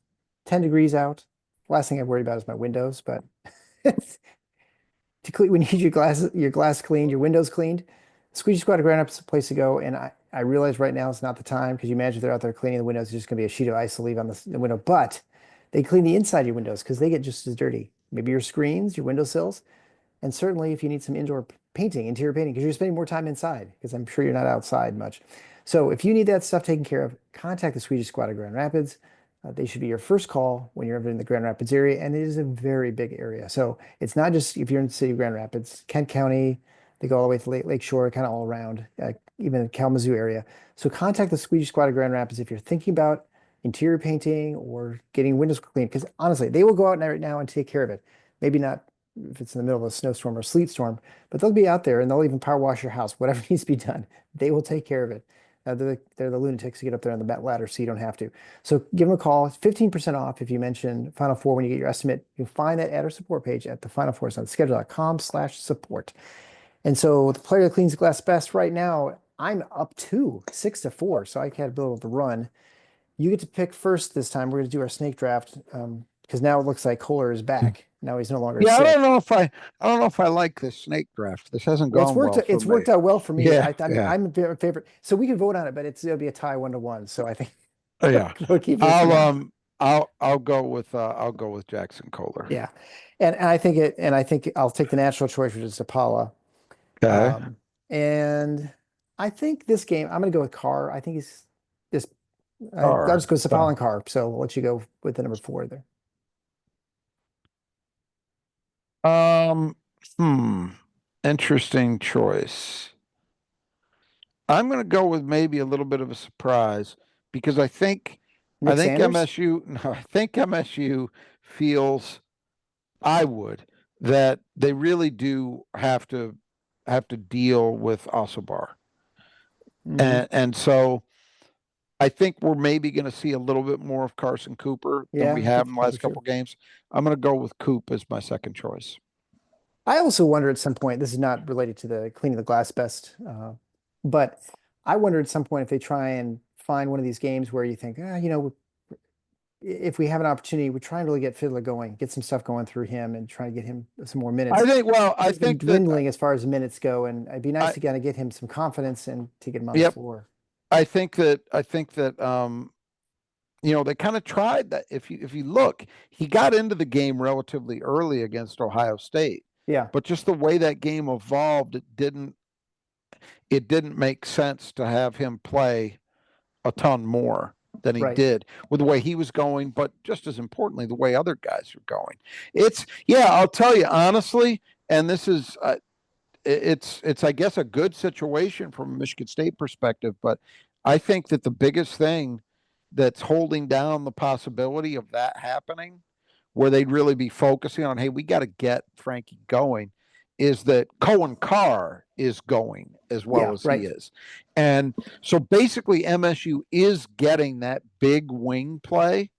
10 degrees out, last thing I worry about is my windows, but when you need your glass cleaned, your windows cleaned, Squeegee Squad of Ground Up's the place to go. And I realize right now it's not the time, because you imagine if they're out there cleaning the windows, it's just gonna be a sheet of ice to leave on the window. But they clean the inside of your windows because they get just as dirty. Maybe your screens, your windowsills, and certainly if you need some interior painting, because you're spending more time inside, because I'm sure you're not outside much. So if you need that stuff taken care of, contact the Swedish Squad of Grand Rapids. They should be your first call when you're ever in the Grand Rapids area, and it is a very big area. So it's not just if you're in the city of Grand Rapids, Kent County, they go all the way to Lake Shore, kind of all around, even the Kalamazoo area. So contact the Swedish Squad of Grand Rapids if you're thinking about interior painting or getting windows cleaned, because honestly, they will go out right now and take care of it. Maybe not if it's in the middle of a snowstorm or sleet storm, but they'll be out there and they'll even power wash your house, whatever needs to be done. They will take care of it. They're the lunatics who get up there on the ladder, so you don't have to. So give them a call. It's 15% off if you mention Final Four when you get your estimate. You'll find that at our support page at the Final Four on schedule.com/support. And so the player that cleans the glass best right now, I'm up to 6-4, so I can't build the run. You get to pick first this time. We're going to do our snake draft because now it looks like Kohler is back. Now he's no longer Yeah, sick. I don't know if I like this snake draft. This hasn't Well, gone well for it's me. worked out well for me. Yeah, I'm a favorite. So we can vote on it, but it'll be a tie 1-1. So I think Yeah. goalkeeper is I'll phenomenal. um I'll go with Jackson Kohler. Yeah. And I think I'll take the natural choice, which is Zapala. Okay. Um, and I think this game, I'm going to go with Carr. I think he's this. I'll Or just go Zapala and Carr. So we'll let you go with the number four there. um hmm. Interesting choice. I'm going to go with maybe a little bit of a surprise because I Nick think Sanders? MSU no, I think MSU feels I would that they really do have to deal with Osobor. Hmm. And so I think we're maybe going to see a little bit more of Carson Cooper than Yeah, we I think have in you the probably last true. couple games. I'm going to go with Coop as my second choice. I also wonder at some point, this is not related to the cleaning the glass best, but I wonder at some point if they try and find one of these games where you think, if we have an opportunity, we try and really get Fiddler going, get some stuff going through him and try to get him some more I minutes. think well, I He's been think that dwindling as far as minutes go, and it'd be nice I to kind of get him some confidence and to get him on the yep, floor. I think that they kind of tried that. If you look, he got into the game relatively early against Ohio State, Yeah, but just the way that game evolved, it didn't make sense to have him play a ton more than he right. did with the way he was going, but just as importantly, the way other guys are going. Yeah, I'll tell you honestly, and this is it's I guess a good situation from a Michigan State perspective, but I think that the biggest thing that's holding down the possibility of that happening, where they'd really be focusing on, hey, we got to get Frankie going, is that Cohen Carr is going as well Yeah, as he right. is. And so basically, MSU is getting that big wing play.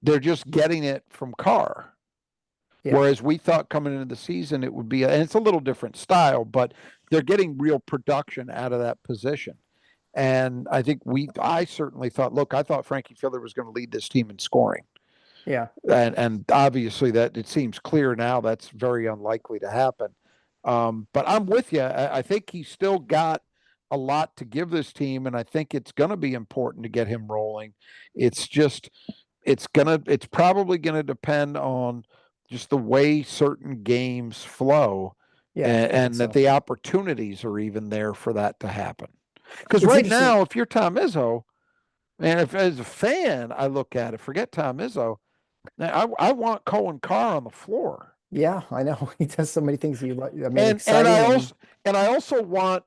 They're just getting it from Carr. Yeah. Whereas we thought coming into the season it would be, and it's a little different style, but they're getting real production out of that position. And I certainly thought, look, I thought Frankie Filler was going to lead this team in scoring. Yeah. And obviously that it seems clear now that's very unlikely to happen. But I'm with you. I think he's still got a lot to give this team, and I think it's going to be important to get him rolling. It's just it's probably gonna depend on just the way certain games flow, Yeah, I think and that so. the opportunities are even there for that to happen. Because It's right interesting. now, if you're Tom Izzo, and if as a fan I look at it, forget Tom Izzo, I want Cohen Carr on the floor. Yeah, I know. He does so many things you like. I mean, and exciting and and I also want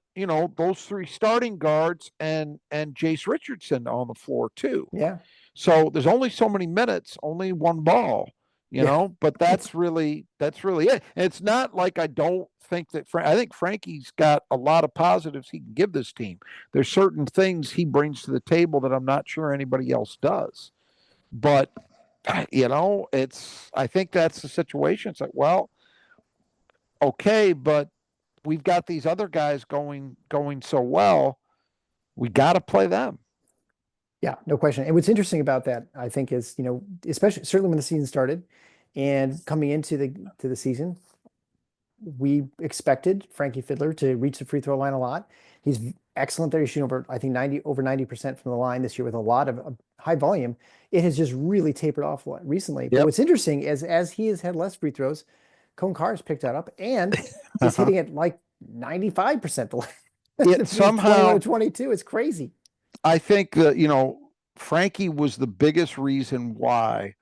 those three starting guards and Jace Richardson on the floor too. yeah, So there's only so many minutes, only one ball, yeah. but It's that's really it. And it's not like I don't think that I think Frankie's got a lot of positives he can give this team. There's certain things he brings to the table that I'm not sure anybody else does. But it's I think that's the situation. It's like, well, okay, but we've got these other guys going so well. We got to play them. Yeah, no question. And what's interesting about that, I think, is, especially certainly when the season started and coming into the season, we expected Frankie Fiddler to reach the free throw line a lot. He's excellent there. He's shooting over, I think, 90% from the line this year with a lot of high volume. It has just really tapered off recently. But Yep. what's interesting is as he has had less free throws, Cone Carr has picked that up and is Uh-huh. hitting it like 95% the It He's 21 somehow to 22. It's crazy. I think that Frankie was the biggest reason why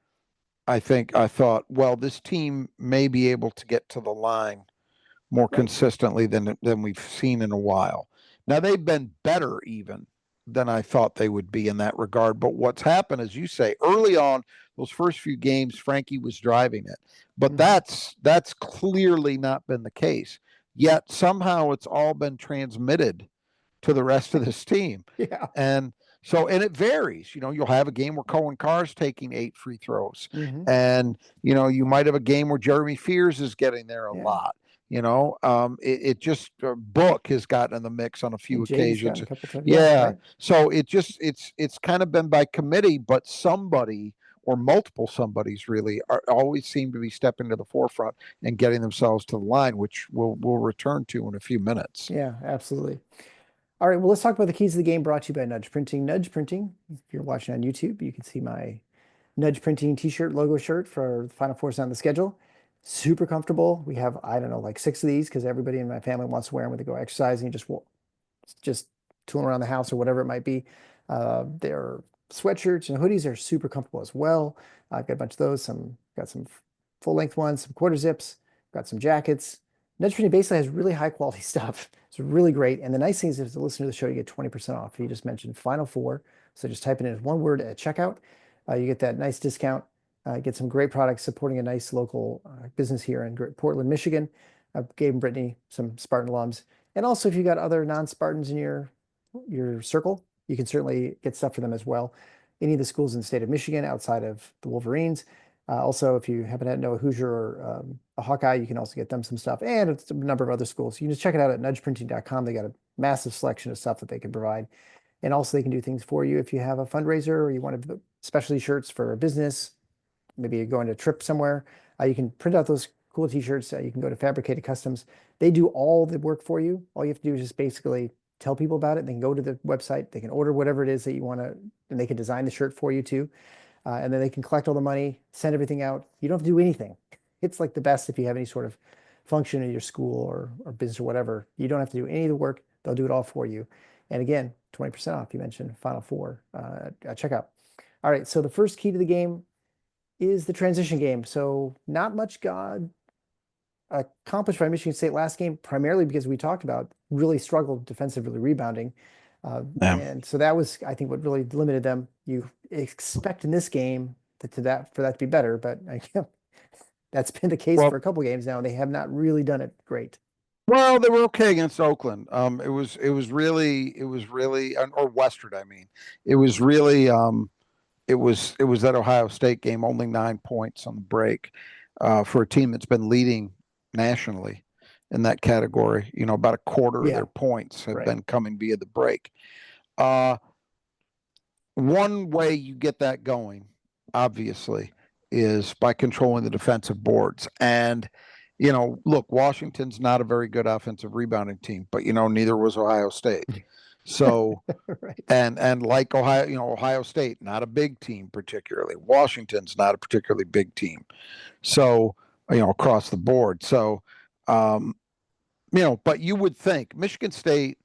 I thought, well, this team may be able to get to the line more Right. consistently than we've seen in a while. Now they've been better even than I thought they would be in that regard. But what's happened, as you say, early on, those first few games, Frankie was driving it. But Hmm. that's clearly not been the case. Yet somehow it's all been transmitted to the rest of this team. Yeah. And and it varies. You'll have a game where Cohen Carr's taking 8 free throws. Hmm. And, you might have a game where Jeremy Fears is getting there a Yeah. lot. It just Book has gotten in the mix on a few And Jaden's gotten occasions. a couple times. Yeah, Yeah. right. So it's kind of been by committee, but somebody or multiple somebodies really always seem to be stepping to the forefront and getting themselves to the line, which we'll return to in a few minutes. Yeah, absolutely. All right, well, let's talk about the keys of the game brought to you by Nudge Printing. Nudge Printing, if you're watching on YouTube, you can see my Nudge Printing t-shirt logo shirt for the Final Four's on the schedule. Super comfortable. We have, I don't know, like 6 of these because everybody in my family wants to wear them when they go exercising, just tooling around the house or whatever it might be. Their sweatshirts and hoodies are super comfortable as well. I've got a bunch of those. Got some full length ones, some quarter zips, got some jackets. Nudge Printing basically has really high quality stuff. It's really great. And the nice thing is, if you listen to the show, you get 20% off. You just mentioned Final Four. So just type it in as one word at checkout. You get that nice discount. Get some great products supporting a nice local business here in Portland, Michigan. Gabe and Brittany, some Spartan alums. And also, if you got other non-Spartans in your circle, you can certainly get stuff for them as well. Any of the schools in the state of Michigan outside of the Wolverines. Also, if you happen to know a Hoosier or a Hawkeye, you can also get them some stuff, and it's a number of other schools. You can just check it out at nudgeprinting.com. They got a massive selection of stuff that they can provide. And also, they can do things for you if you have a fundraiser or you want to specialty shirts for a business. Maybe you're going to a trip somewhere. You can print out those cool t-shirts. You can go to Fabricated Customs. They do all the work for you. All you have to do is just basically tell people about it. They can go to the website. They can order whatever it is that you want to, and they can design the shirt for you too. And then they can collect all the money, send everything out. You don't have to do anything. It's like the best if you have any sort of function in your school or business or whatever. You don't have to do any of the work. They'll do it all for you. And again, 20% off. You mentioned Final Four at checkout. All right, so the first key to the game is the transition game. So not much got accomplished by Michigan State last game, primarily because we talked about really struggled defensively rebounding. Yeah. And so that was, I think, what really limited them. You expect in this game for that to be better, but that's been the case Well, for a couple games now. And they have not really done it great. well, they were okay against Oakland. It was really, or Western. I mean, it was really, it was that Ohio State game, only 9 points on the break, for a team that's been leading nationally in that category. About a quarter of Yeah, their points have right. been coming via the break. Uh, One way you get that going, obviously, is by controlling the defensive boards. And, look, Washington's not a very good offensive rebounding team, but neither was Ohio State. So, Right. and like Ohio State, not a big team particularly. Washington's not a particularly big team. So, across the board. So, um, but you would think Michigan State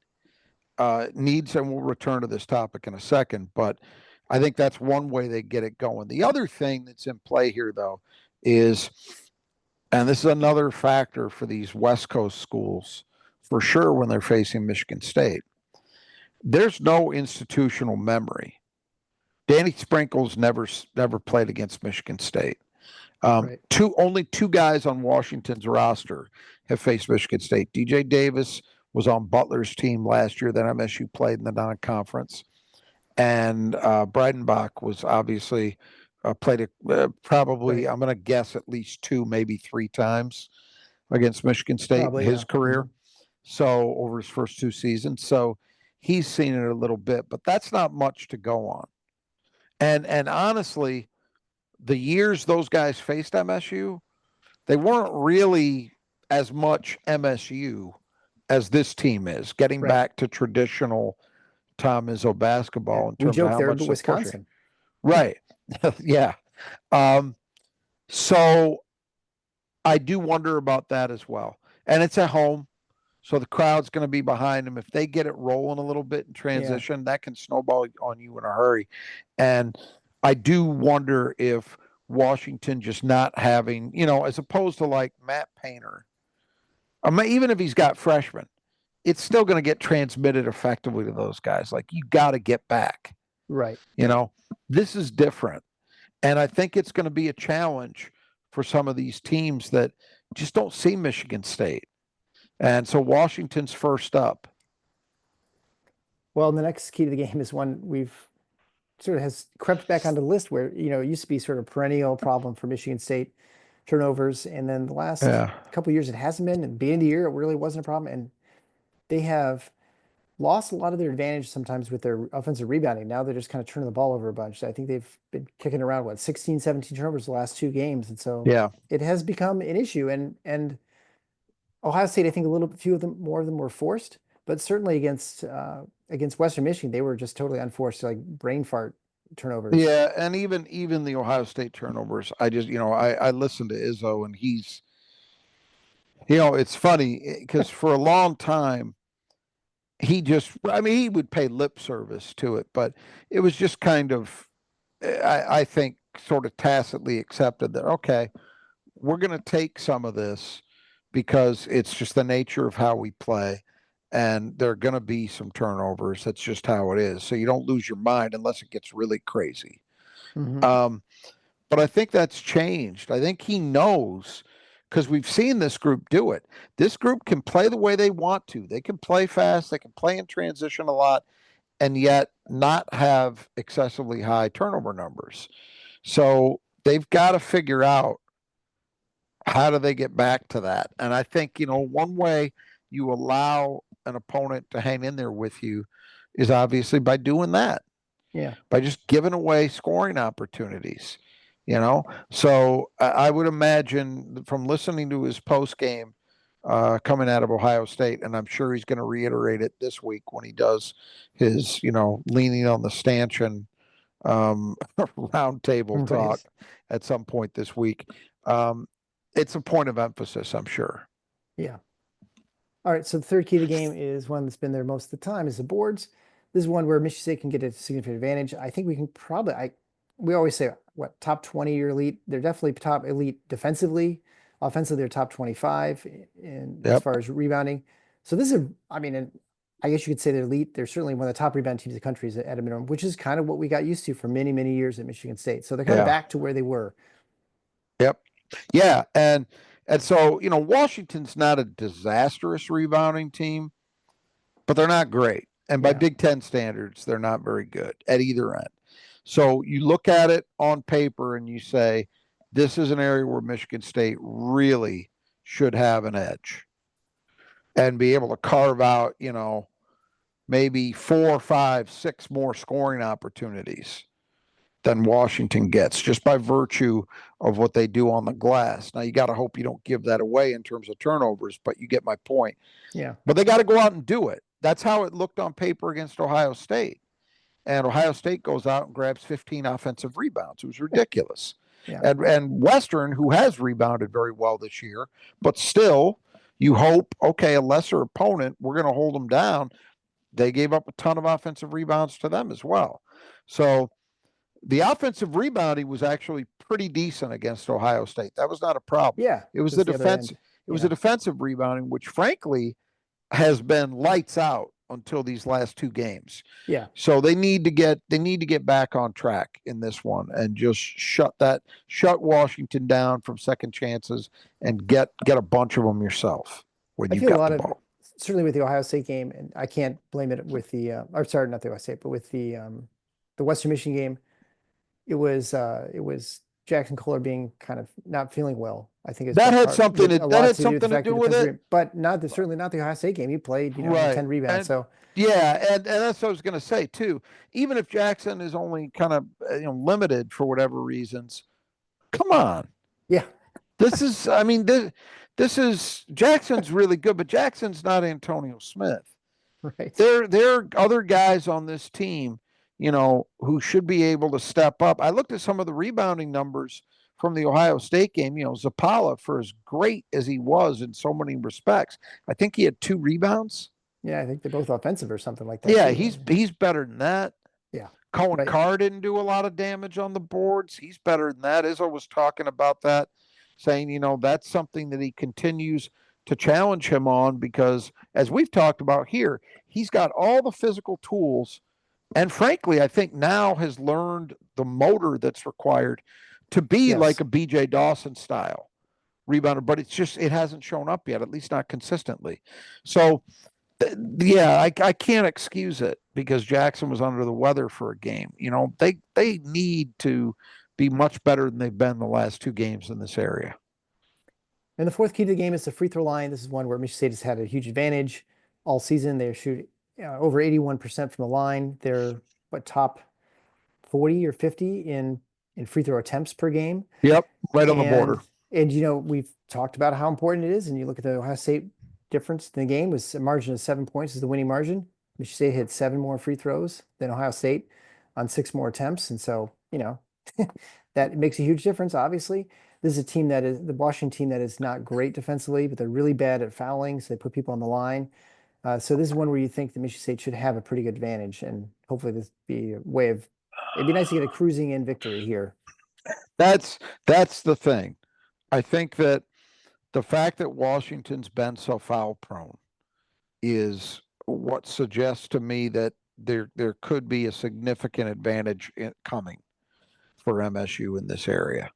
needs, and we'll return to this topic in a second, but I think that's one way they get it going. The other thing that's in play here, though, is, and this is another factor for these West Coast schools, for sure, when they're facing Michigan State, there's no institutional memory. Danny Sprinkles never played against Michigan State. Right. Only two guys on Washington's roster have faced Michigan State. DJ Davis was on Butler's team last year that MSU played in the non-conference, and Breidenbach was obviously played probably, Right. I'm going to guess, at least 2, maybe 3 times against Michigan State in Probably, his yeah. career. So over his first 2 seasons, so he's seen it a little bit, but that's not much to go on. And honestly, the years those guys faced MSU, they weren't really as much MSU as this team is, getting Right. back to traditional Tom Izzo Yeah. basketball in We terms of joke how there, much but they're pushing. Wisconsin. Right. Yeah. Um, so I do wonder about that as well. And it's at home. So the crowd's going to be behind them. If they get it rolling a little bit in Yeah. transition, that can snowball on you in a hurry. And I do wonder if Washington just not having, as opposed to like Matt Painter, even if he's got freshmen, it's still going to get transmitted effectively to those guys. Like, you got to get back. Right. This is different. And I think it's going to be a challenge for some of these teams that just don't see Michigan State. And so Washington's first up. Well, the next key to the game is one we've sort of has crept back onto the list where, it used to be sort of a perennial problem for Michigan State turnovers. And then the last Yeah. couple of years, it hasn't been. And the beginning of the year, it really wasn't a problem. And they have lost a lot of their advantage sometimes with their offensive rebounding. Now they're just kind of turning the ball over a bunch. I think they've been kicking around, 16, 17 turnovers the last 2 games. And so Yeah. it has become an issue. And Ohio State, I think few of them, more of them were forced, but certainly against Western Michigan, they were just totally unforced, like brain fart turnovers. Yeah, and even the Ohio State turnovers, I just I listened to Izzo, and he's it's funny because for a long time he would pay lip service to it, but it was just kind of I think sort of tacitly accepted that okay, we're going to take some of this because it's just the nature of how we play. And there are going to be some turnovers. That's just how it is. So you don't lose your mind unless it gets really crazy. Hmm. Um, but I think that's changed. I think he knows because we've seen this group do it. This group can play the way they want to. They can play fast. They can play in transition a lot, and yet not have excessively high turnover numbers. So they've got to figure out how do they get back to that. And I think, one way you allow an opponent to hang in there with you is obviously by doing that, Yeah. by just giving away scoring opportunities. So I would imagine from listening to his post game coming out of Ohio State, and I'm sure he's going to reiterate it this week when he does his, leaning on the stanchion roundtable talk Right. at some point this week. It's a point of emphasis, I'm sure. Yeah. All right. So the third key to the game is one that's been there most of the time is the boards. This is one where Michigan State can get a significant advantage. I think we can probably, we always say what top 20 or elite. They're definitely top elite defensively. Offensively, they're top 25 in as Yep. far as rebounding. So this is, I mean, and I guess you could say they're elite. They're certainly one of the top rebound teams in the country at a minimum, which is kind of what we got used to for many, many years at Michigan State. So they're kind of Yeah. back to where they were. Yep. Yeah. And so, Washington's not a disastrous rebounding team, but they're not great. And by Yeah. Big Ten standards, they're not very good at either end. So you look at it on paper and you say, this is an area where Michigan State really should have an edge and be able to carve out, maybe 4, 5, 6 more scoring opportunities than Washington gets just by virtue of what they do on the glass. Now, you got to hope you don't give that away in terms of turnovers, but you get my point. Yeah. But they got to go out and do it. That's how it looked on paper against Ohio State. And Ohio State goes out and grabs 15 offensive rebounds. It was ridiculous. Yeah. And Western, who has rebounded very well this year, but still, you hope, okay, a lesser opponent, we're going to hold them down. They gave up a ton of offensive rebounds to them as well. So the offensive rebounding was actually pretty decent against Ohio State. That was not a problem. Yeah. It was Just the the other defense. end. It was the Yeah. defensive rebounding, which frankly has been lights out until these last 2 games. Yeah. So they need to get back on track in this one and just shut Washington down from second chances and get a bunch of them yourself when I you've feel a got lot the of ball. certainly with the Ohio State game, and I can't blame it with or sorry, not the Ohio State, but with the Western Michigan game. It was Jackson Kohler being kind of not feeling well. I think it's That got had part something with to, a that lot had to do with the something to fact do that with it. but certainly not the Ohio State game. He played, had Right. 10 rebounds. And So yeah, and that's what I was going to say too. Even if Jackson is only kind of limited for whatever reasons, come on. yeah, This is I mean this is Jackson's really good, but Jackson's not Antonio Smith. right. There are other guys on this team, who should be able to step up. I looked at some of the rebounding numbers from the Ohio State game. Zapala, for as great as he was in so many respects, I think he had 2 rebounds. Yeah, I think they're both offensive or something like that Yeah, too. he's better than that. Yeah, Cohen right. Carr didn't do a lot of damage on the boards. He's better than that. Izzo was talking about that, saying, that's something that he continues to challenge him on because, as we've talked about here, he's got all the physical tools. And frankly, I think now has learned the motor that's required to be like Yes. a BJ Dawson style rebounder, but it hasn't shown up yet, at least not consistently. So yeah, I can't excuse it because Jackson was under the weather for a game. They need to be much better than they've been the last 2 games in this area. And the fourth key to the game is the free throw line. This is one where Michigan State has had a huge advantage all season. They shoot over 81% from the line. They're top 40 or 50 in free throw attempts per game. Yep, right on the And border. we've talked about how important it is, and you look at the Ohio State difference in the game. Was a margin of 7 points is the winning margin. Michigan State hit 7 more free throws than Ohio State on 6 more attempts, and so that makes a huge difference. Obviously, this is a team that is the Washington team that is not great defensively, but they're really bad at fouling, so they put people on the line. So this is one where you think that Michigan State should have a pretty good advantage, and hopefully this be a way of. It'd be nice to get a cruising in victory here. That's the thing. I think that the fact that Washington's been so foul prone is what suggests to me that there could be a significant advantage coming for MSU in this area.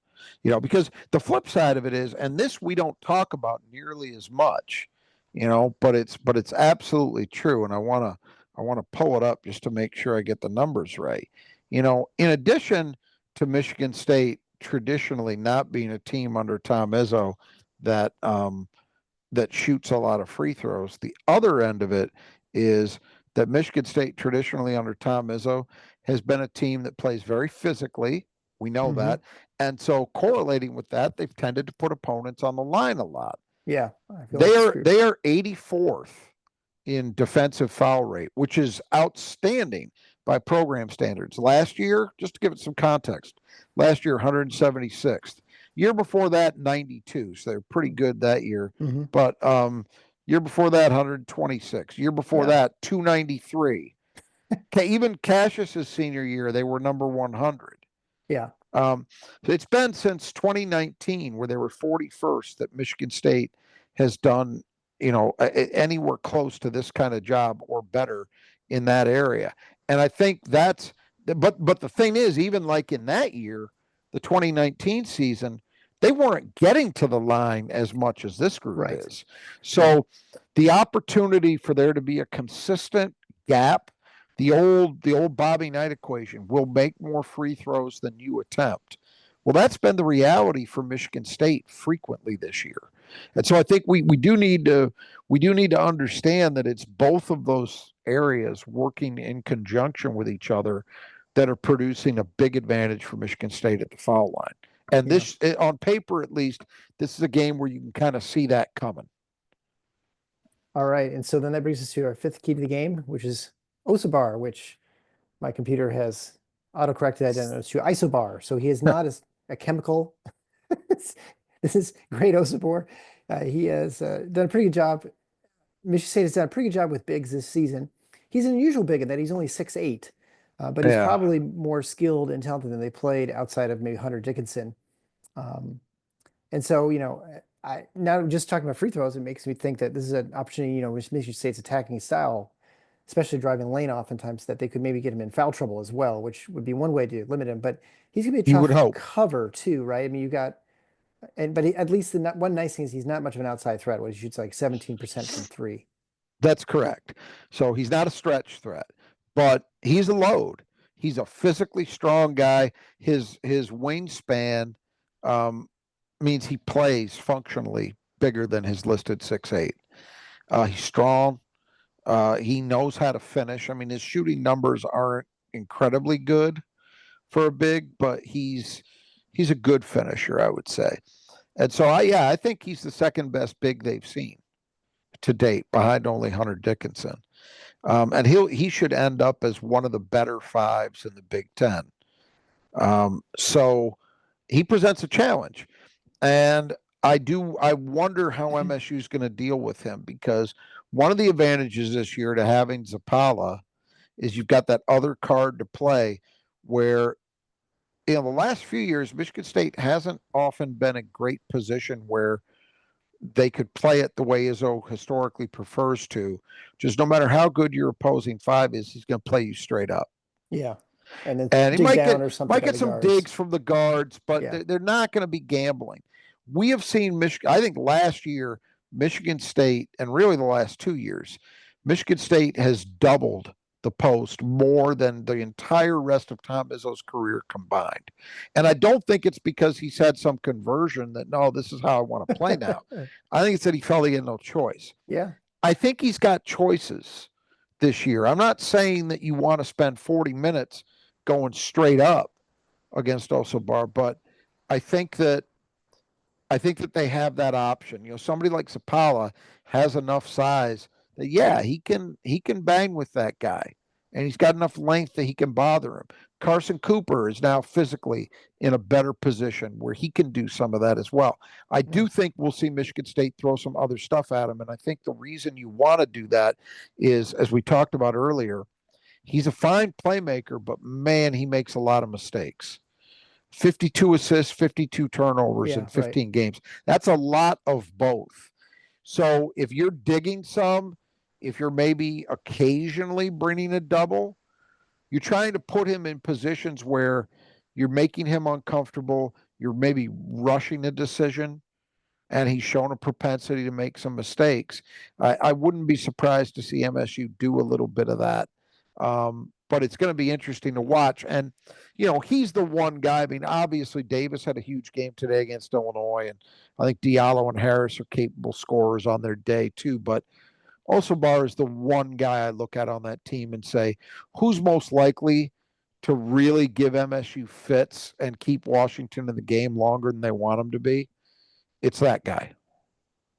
Because the flip side of it is, and this we don't talk about nearly as much, but it's absolutely true. And I want to pull it up just to make sure I get the numbers right. In addition to Michigan State traditionally not being a team under Tom Izzo that that shoots a lot of free throws, the other end of it is that Michigan State traditionally under Tom Izzo has been a team that plays very physically. We know that. And so correlating with that, they've tended to put opponents on the line a lot. Yeah, I feel They like are they are 84th in defensive foul rate, which is outstanding by program standards. Last year, just to give it some context, last year 176th. Year before that, 92. So they're pretty good that year. But year before that, 126. Year before that, 293. Okay, even Cassius's senior year, they were number 100. Yeah. It's been since 2019 where they were 41st that Michigan State has done, anywhere close to this kind of job or better in that area. And I think but the thing is, even like in that year, the 2019 season, they weren't getting to the line as much as this group is. So the opportunity for there to be a consistent gap, the old Bobby Knight equation, will make more free throws than you attempt. Well, that's been the reality for Michigan State frequently this year. And so I think we do need to understand that it's both of those areas working in conjunction with each other that are producing a big advantage for Michigan State at the foul line. And this, on paper at least, this is a game where you can kind of see that coming. All right. And so then that brings us to our fifth key to the game, which is Osobor, which my computer has autocorrected identity to Isobar. So he is not a chemical. This is Great Osobor. He has done a pretty good job. Michigan State has done a pretty good job with bigs this season. He's an unusual big in that he's only 6'8", but he's probably more skilled and talented than they played outside of maybe Hunter Dickinson. And so, I now just talking about free throws, it makes me think that this is an opportunity, which Michigan State's attacking style, especially driving lane oftentimes, that they could maybe get him in foul trouble as well, which would be one way to limit him. But he's going to be a tough cover too, right? I mean, at least one nice thing is he's not much of an outside threat. He shoots like 17% from three. That's correct. So he's not a stretch threat, but he's a load. He's a physically strong guy. His wingspan means he plays functionally bigger than his listed 6'8". He's strong. He knows how to finish. I mean, his shooting numbers aren't incredibly good for a big, but he's a good finisher, I would say. And so I think he's the second best big they've seen to date, behind only Hunter Dickinson. And he should end up as one of the better fives in the Big Ten. So he presents a challenge. And I wonder how MSU is going to deal with him, because one of the advantages this year to having Zapala is you've got that other card to play where, the last few years, Michigan State hasn't often been a great position where they could play it the way Izzo historically prefers to. Just no matter how good your opposing five is, he's going to play you straight up. Yeah. And then he might get some digs from the guards, but they're not going to be gambling. We have seen I think last year, Michigan State, and really the last 2 years, Michigan State has doubled the post more than the entire rest of Tom Izzo's career combined. And I don't think it's because he's had some conversion that, no, this is how I want to play now. I think it's that he felt he had no choice. Yeah. I think he's got choices this year. I'm not saying that you want to spend 40 minutes going straight up against Osobor, but I think that I think that they have that option. Somebody like Zapala has enough size that yeah, he can bang with that guy, and he's got enough length that he can bother him. Carson Cooper is now physically in a better position where he can do some of that as well. I Yeah. do think we'll see Michigan State throw some other stuff at him, and I think the reason you want to do that is, as we talked about earlier, he's a fine playmaker, but man, he makes a lot of mistakes. 52 assists, 52 turnovers in Yeah, right. 15 games. That's a lot of both. So if you're digging some, if you're maybe occasionally bringing a double, you're trying to put him in positions where you're making him uncomfortable. You're maybe rushing a decision, and he's shown a propensity to make some mistakes. I wouldn't be surprised to see MSU do a little bit of that. But it's going to be interesting to watch. And, he's the one guy. I mean, obviously, Davis had a huge game today against Illinois, and I think Diallo and Harris are capable scorers on their day, too. But Osobor is the one guy I look at on that team and say, who's most likely to really give MSU fits and keep Washington in the game longer than they want him to be? It's that guy.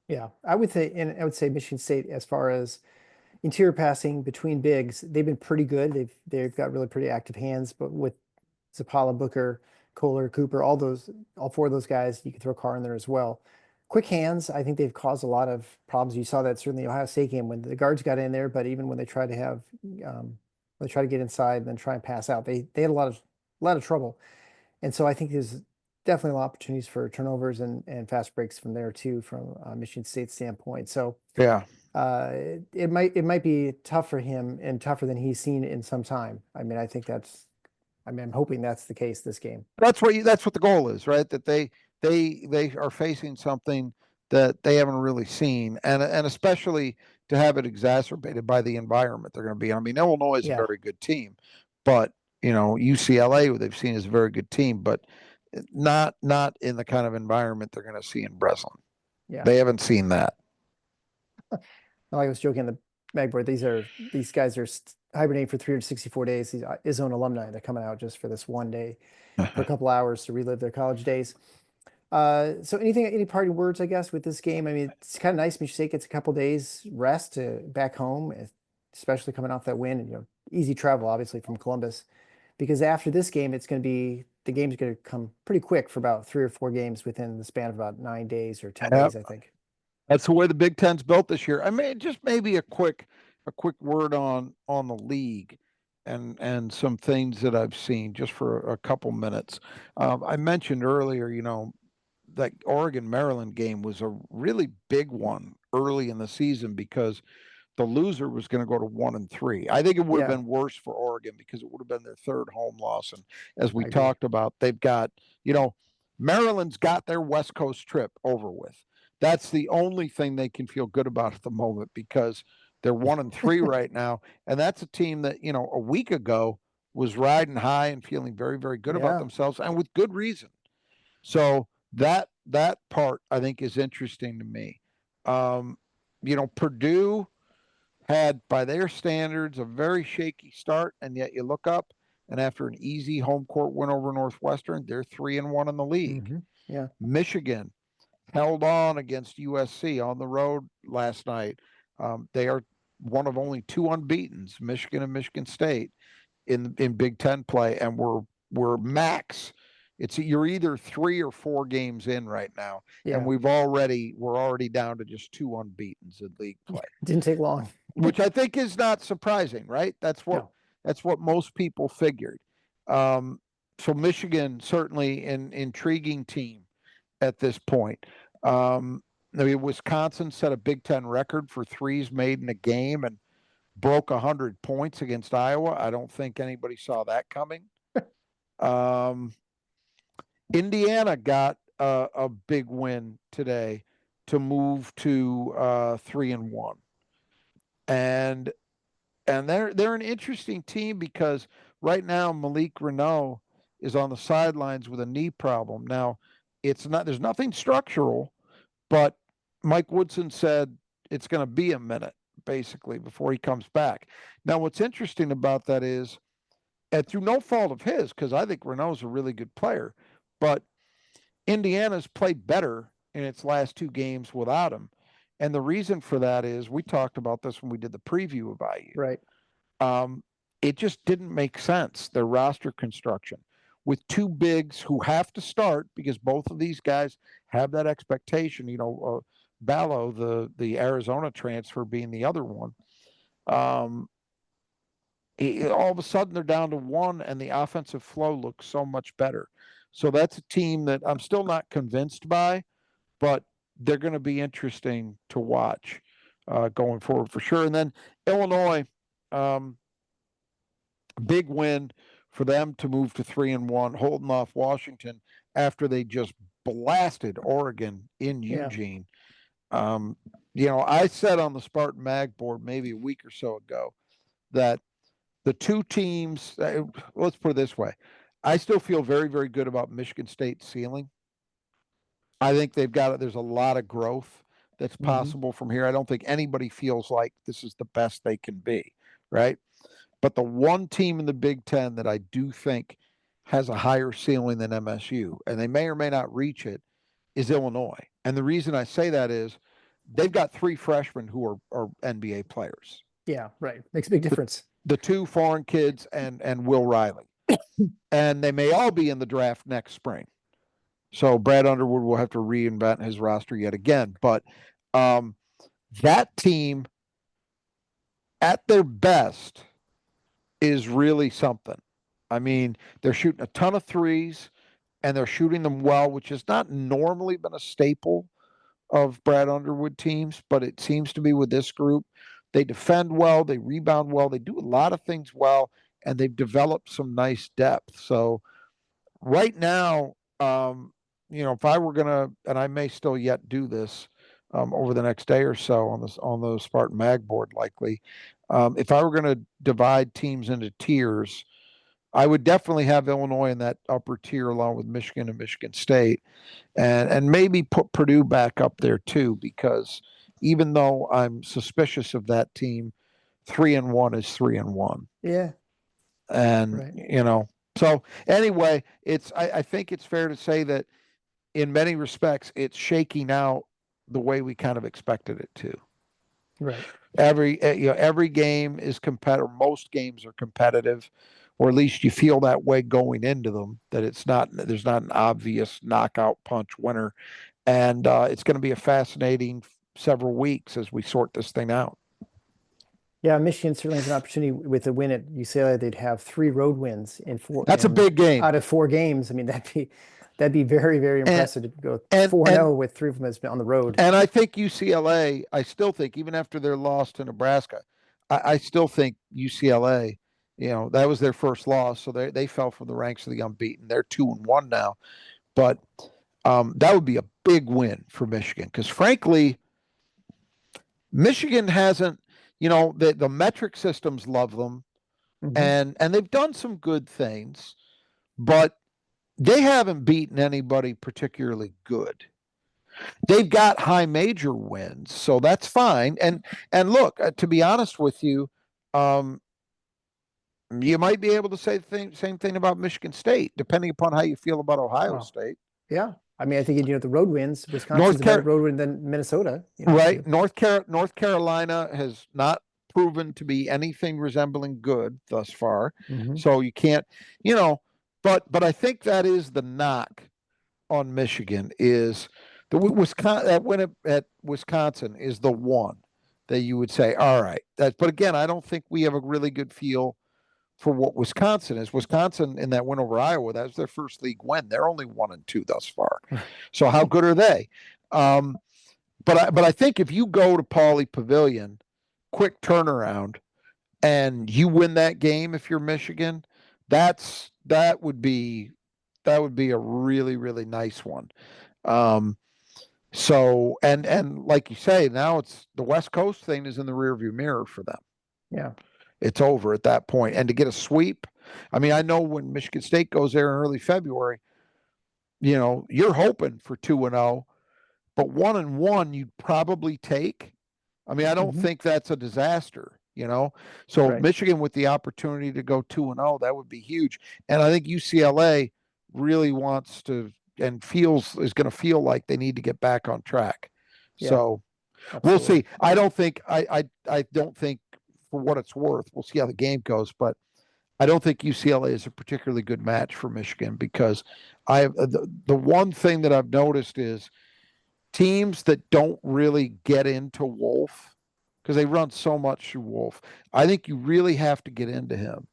Yeah, I would say, and I would say Michigan State, as far as interior passing between bigs, they've been pretty good. They've got really pretty active hands, but with Zapala, Booker, Kohler, Cooper, all four of those guys, you can throw Carr in there as well. Quick hands, I think they've caused a lot of problems. You saw that certainly the Ohio State game when the guards got in there, but even when they tried to when they try to get inside and then try and pass out, they had a lot of trouble. And so I think there's definitely a lot of opportunities for turnovers and fast breaks from there too, from Michigan State's standpoint. So Yeah. it might be tough for him and tougher than he's seen in some time. I mean, I'm hoping that's the case this game. That's what the goal is, right? That they are facing something that they haven't really seen, and especially to have it exacerbated by the environment they're going to be in. I mean, Illinois is a Yeah, very good team, but UCLA, who they've seen, is a very good team, but not in the kind of environment they're going to see in Breslin. yeah. They haven't seen that. Like I was joking on the Magboard, these guys are hibernating for 364 days. These his own alumni, they're coming out just for this one day, for a couple hours to relive their college days. So any parting words, I guess, with this game? I mean, it's kind of nice. Michigan State gets a couple days rest to back home, especially coming off that win and easy travel, obviously from Columbus. Because after this game, the game's going to come pretty quick for about 3 or 4 games within the span of about 9 days or 10 days, Yep. I think. That's the way the Big Ten's built this year. I mean, just maybe a quick word on the league and some things that I've seen just for a couple minutes. I mentioned earlier, that Oregon Maryland game was a really big one early in the season because the loser was going to go to 1-3. I think it would have Yeah, been worse for Oregon because it would have been their third home loss. And as we I agree. talked about, they've got, Maryland's got their West Coast trip over with. That's the only thing they can feel good about at the moment because they're 1-3 right now. And that's a team that, a week ago was riding high and feeling very, very good about Yeah. themselves and with good reason. So that part I think is interesting to me. Purdue had, by their standards, a very shaky start, and yet you look up, and after an easy home court win over Northwestern, they're 3-1 in the league. Yeah. Michigan held on against USC on the road last night. They are one of only two unbeatens, Michigan and Michigan State, in Big Ten play, and we're max. You're either 3 or 4 games in right now, and Yeah. we're already down to just two unbeatens in league play, Didn't take long. which I think is not surprising, right? That's what No. that's what most people figured. Um, so Michigan certainly an intriguing team at this point. I mean, Wisconsin set a Big Ten record for threes made in a game and broke 100 points against Iowa. I don't think anybody saw that coming. Um, Indiana got a big win today to move to 3-1, and they're an interesting team because right now Malik Renault is on the sidelines with a knee problem. Now, there's nothing structural, but Mike Woodson said it's going to be a minute basically before he comes back. Now, what's interesting about that is, and through no fault of his, because I think Renault's a really good player, but Indiana's played better in its last 2 games without him. And the reason for that is we talked about this when we did the preview of IU. Right. It just didn't make sense, their roster construction with 2 bigs who have to start because both of these guys have that expectation. Ballo, the Arizona transfer, being the other one. All of a sudden they're down to 1, and the offensive flow looks so much better. So that's a team that I'm still not convinced by, but they're going to be interesting to watch going forward for sure. And then Illinois, big win for them to move to 3-1, holding off Washington after they just blasted Oregon in Eugene. I said on the Spartan Mag board maybe a week or so ago that the 2 teams, let's put it this way, I still feel very, very good about Michigan State's ceiling. I think there's a lot of growth that's possible from here. I don't think anybody feels like this is the best they can be, right? But the one team in the Big Ten that I do think has a higher ceiling than MSU, and they may or may not reach it, is Illinois. And the reason I say that is they've got 3 freshmen who are NBA players. Yeah, right. Makes a big difference. The 2 foreign kids and Will Riley. And they may all be in the draft next spring. So Brad Underwood will have to reinvent his roster yet again. But that team, at their best, is really something. I mean, they're shooting a ton of threes, and they're shooting them well, which has not normally been a staple of Brad Underwood teams, but it seems to be with this group. They defend well, they rebound well, they do a lot of things well, and they've developed some nice depth. So right now, if I were gonna, and I may still yet do this over the next day or so on the Spartan Mag board, likely, if I were gonna divide teams into tiers, I would definitely have Illinois in that upper tier along with Michigan and Michigan State, and maybe put Purdue back up there too, because even though I'm suspicious of that team, 3-1 is 3-1. Yeah. And right. So anyway, I think it's fair to say that in many respects it's shaking out the way we kind of expected it to. Right. Every game is competitive. Most games are competitive, or at least you feel that way going into them, that there's not an obvious knockout punch winner. And it's going to be a fascinating several weeks as we sort this thing out. Yeah, Michigan certainly has an opportunity with a win at UCLA. They'd have 3 road wins in 4. That's a big game out of 4 games. I mean, that'd be very, very impressive to go 4-0 with 3 of them has been on the road. And I think UCLA, I still think, even after their loss to Nebraska, I still think UCLA, that was their first loss, so they fell from the ranks of the unbeaten. They're 2-1 now, but that would be a big win for Michigan, because frankly, Michigan hasn't. The metric systems love them, and they've done some good things, but they haven't beaten anybody particularly good. They've got high major wins, so that's fine. And look, to be honest with you, you might be able to say the same thing about Michigan State, depending upon how you feel about Ohio State. Yeah. I mean, I think, the road wins, Wisconsin's a better road win than Minnesota. Right. North Carolina has not proven to be anything resembling good thus far. So you can't, but I think that is the knock on Michigan, is the win at Wisconsin is the one that you would say, all right, but again, I don't think we have a really good feel for what Wisconsin is. Wisconsin, in that win over Iowa, that was their first league win. They're only 1-2 thus far. So how good are they? But I think if you go to Pauley Pavilion, quick turnaround, and you win that game, if you're Michigan, that would be a really, really nice one. So and like you say, now it's the West Coast thing is in the rearview mirror for them. Yeah. It's over at that point. And to get a sweep, I mean, I know when Michigan State goes there in early February, you're hoping for 2-0, but 1-1 you'd probably take. I mean, I don't think that's a disaster, So Right. Michigan with the opportunity to go 2-0, that would be huge. And I think UCLA really wants to is going to feel like they need to get back on track. Yeah, So we'll absolutely. see. I don't think, for what it's worth, we'll see how the game goes, but I don't think UCLA is a particularly good match for Michigan, because the one thing that I've noticed is teams that don't really get into Wolf, because they run so much through Wolf. I think you really have to get into him.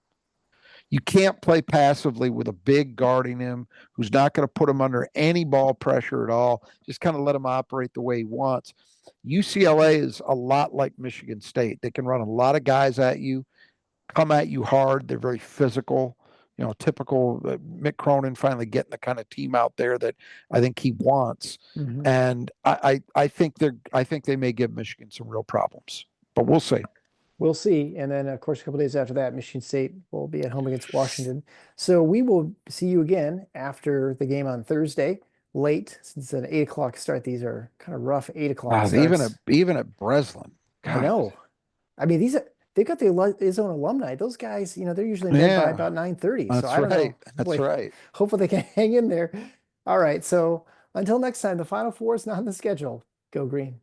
You can't play passively with a big guarding him who's not going to put him under any ball pressure at all. Just kind of let him operate the way he wants. UCLA is a lot like Michigan State. They can run a lot of guys at you, come at you hard. They're very physical. Typical Mick Cronin finally getting the kind of team out there that I think he wants. Mhm. And I think they may give Michigan some real problems, but we'll see. We'll see. And then, of course, a couple days after that, Michigan State will be at home against Washington. So we will see you again after the game on Thursday, late, since it's an 8 o'clock start. These are kind of rough 8 o'clock Wow, even at starts. Breslin, I God, know. I mean, they've got his own alumni. Those guys, they're usually in bed by yeah, about 9:30. So that's I don't right, know. that's Hopefully, right. hopefully they can hang in there. All right. So until next time, the Final Four is not on the schedule. Go green.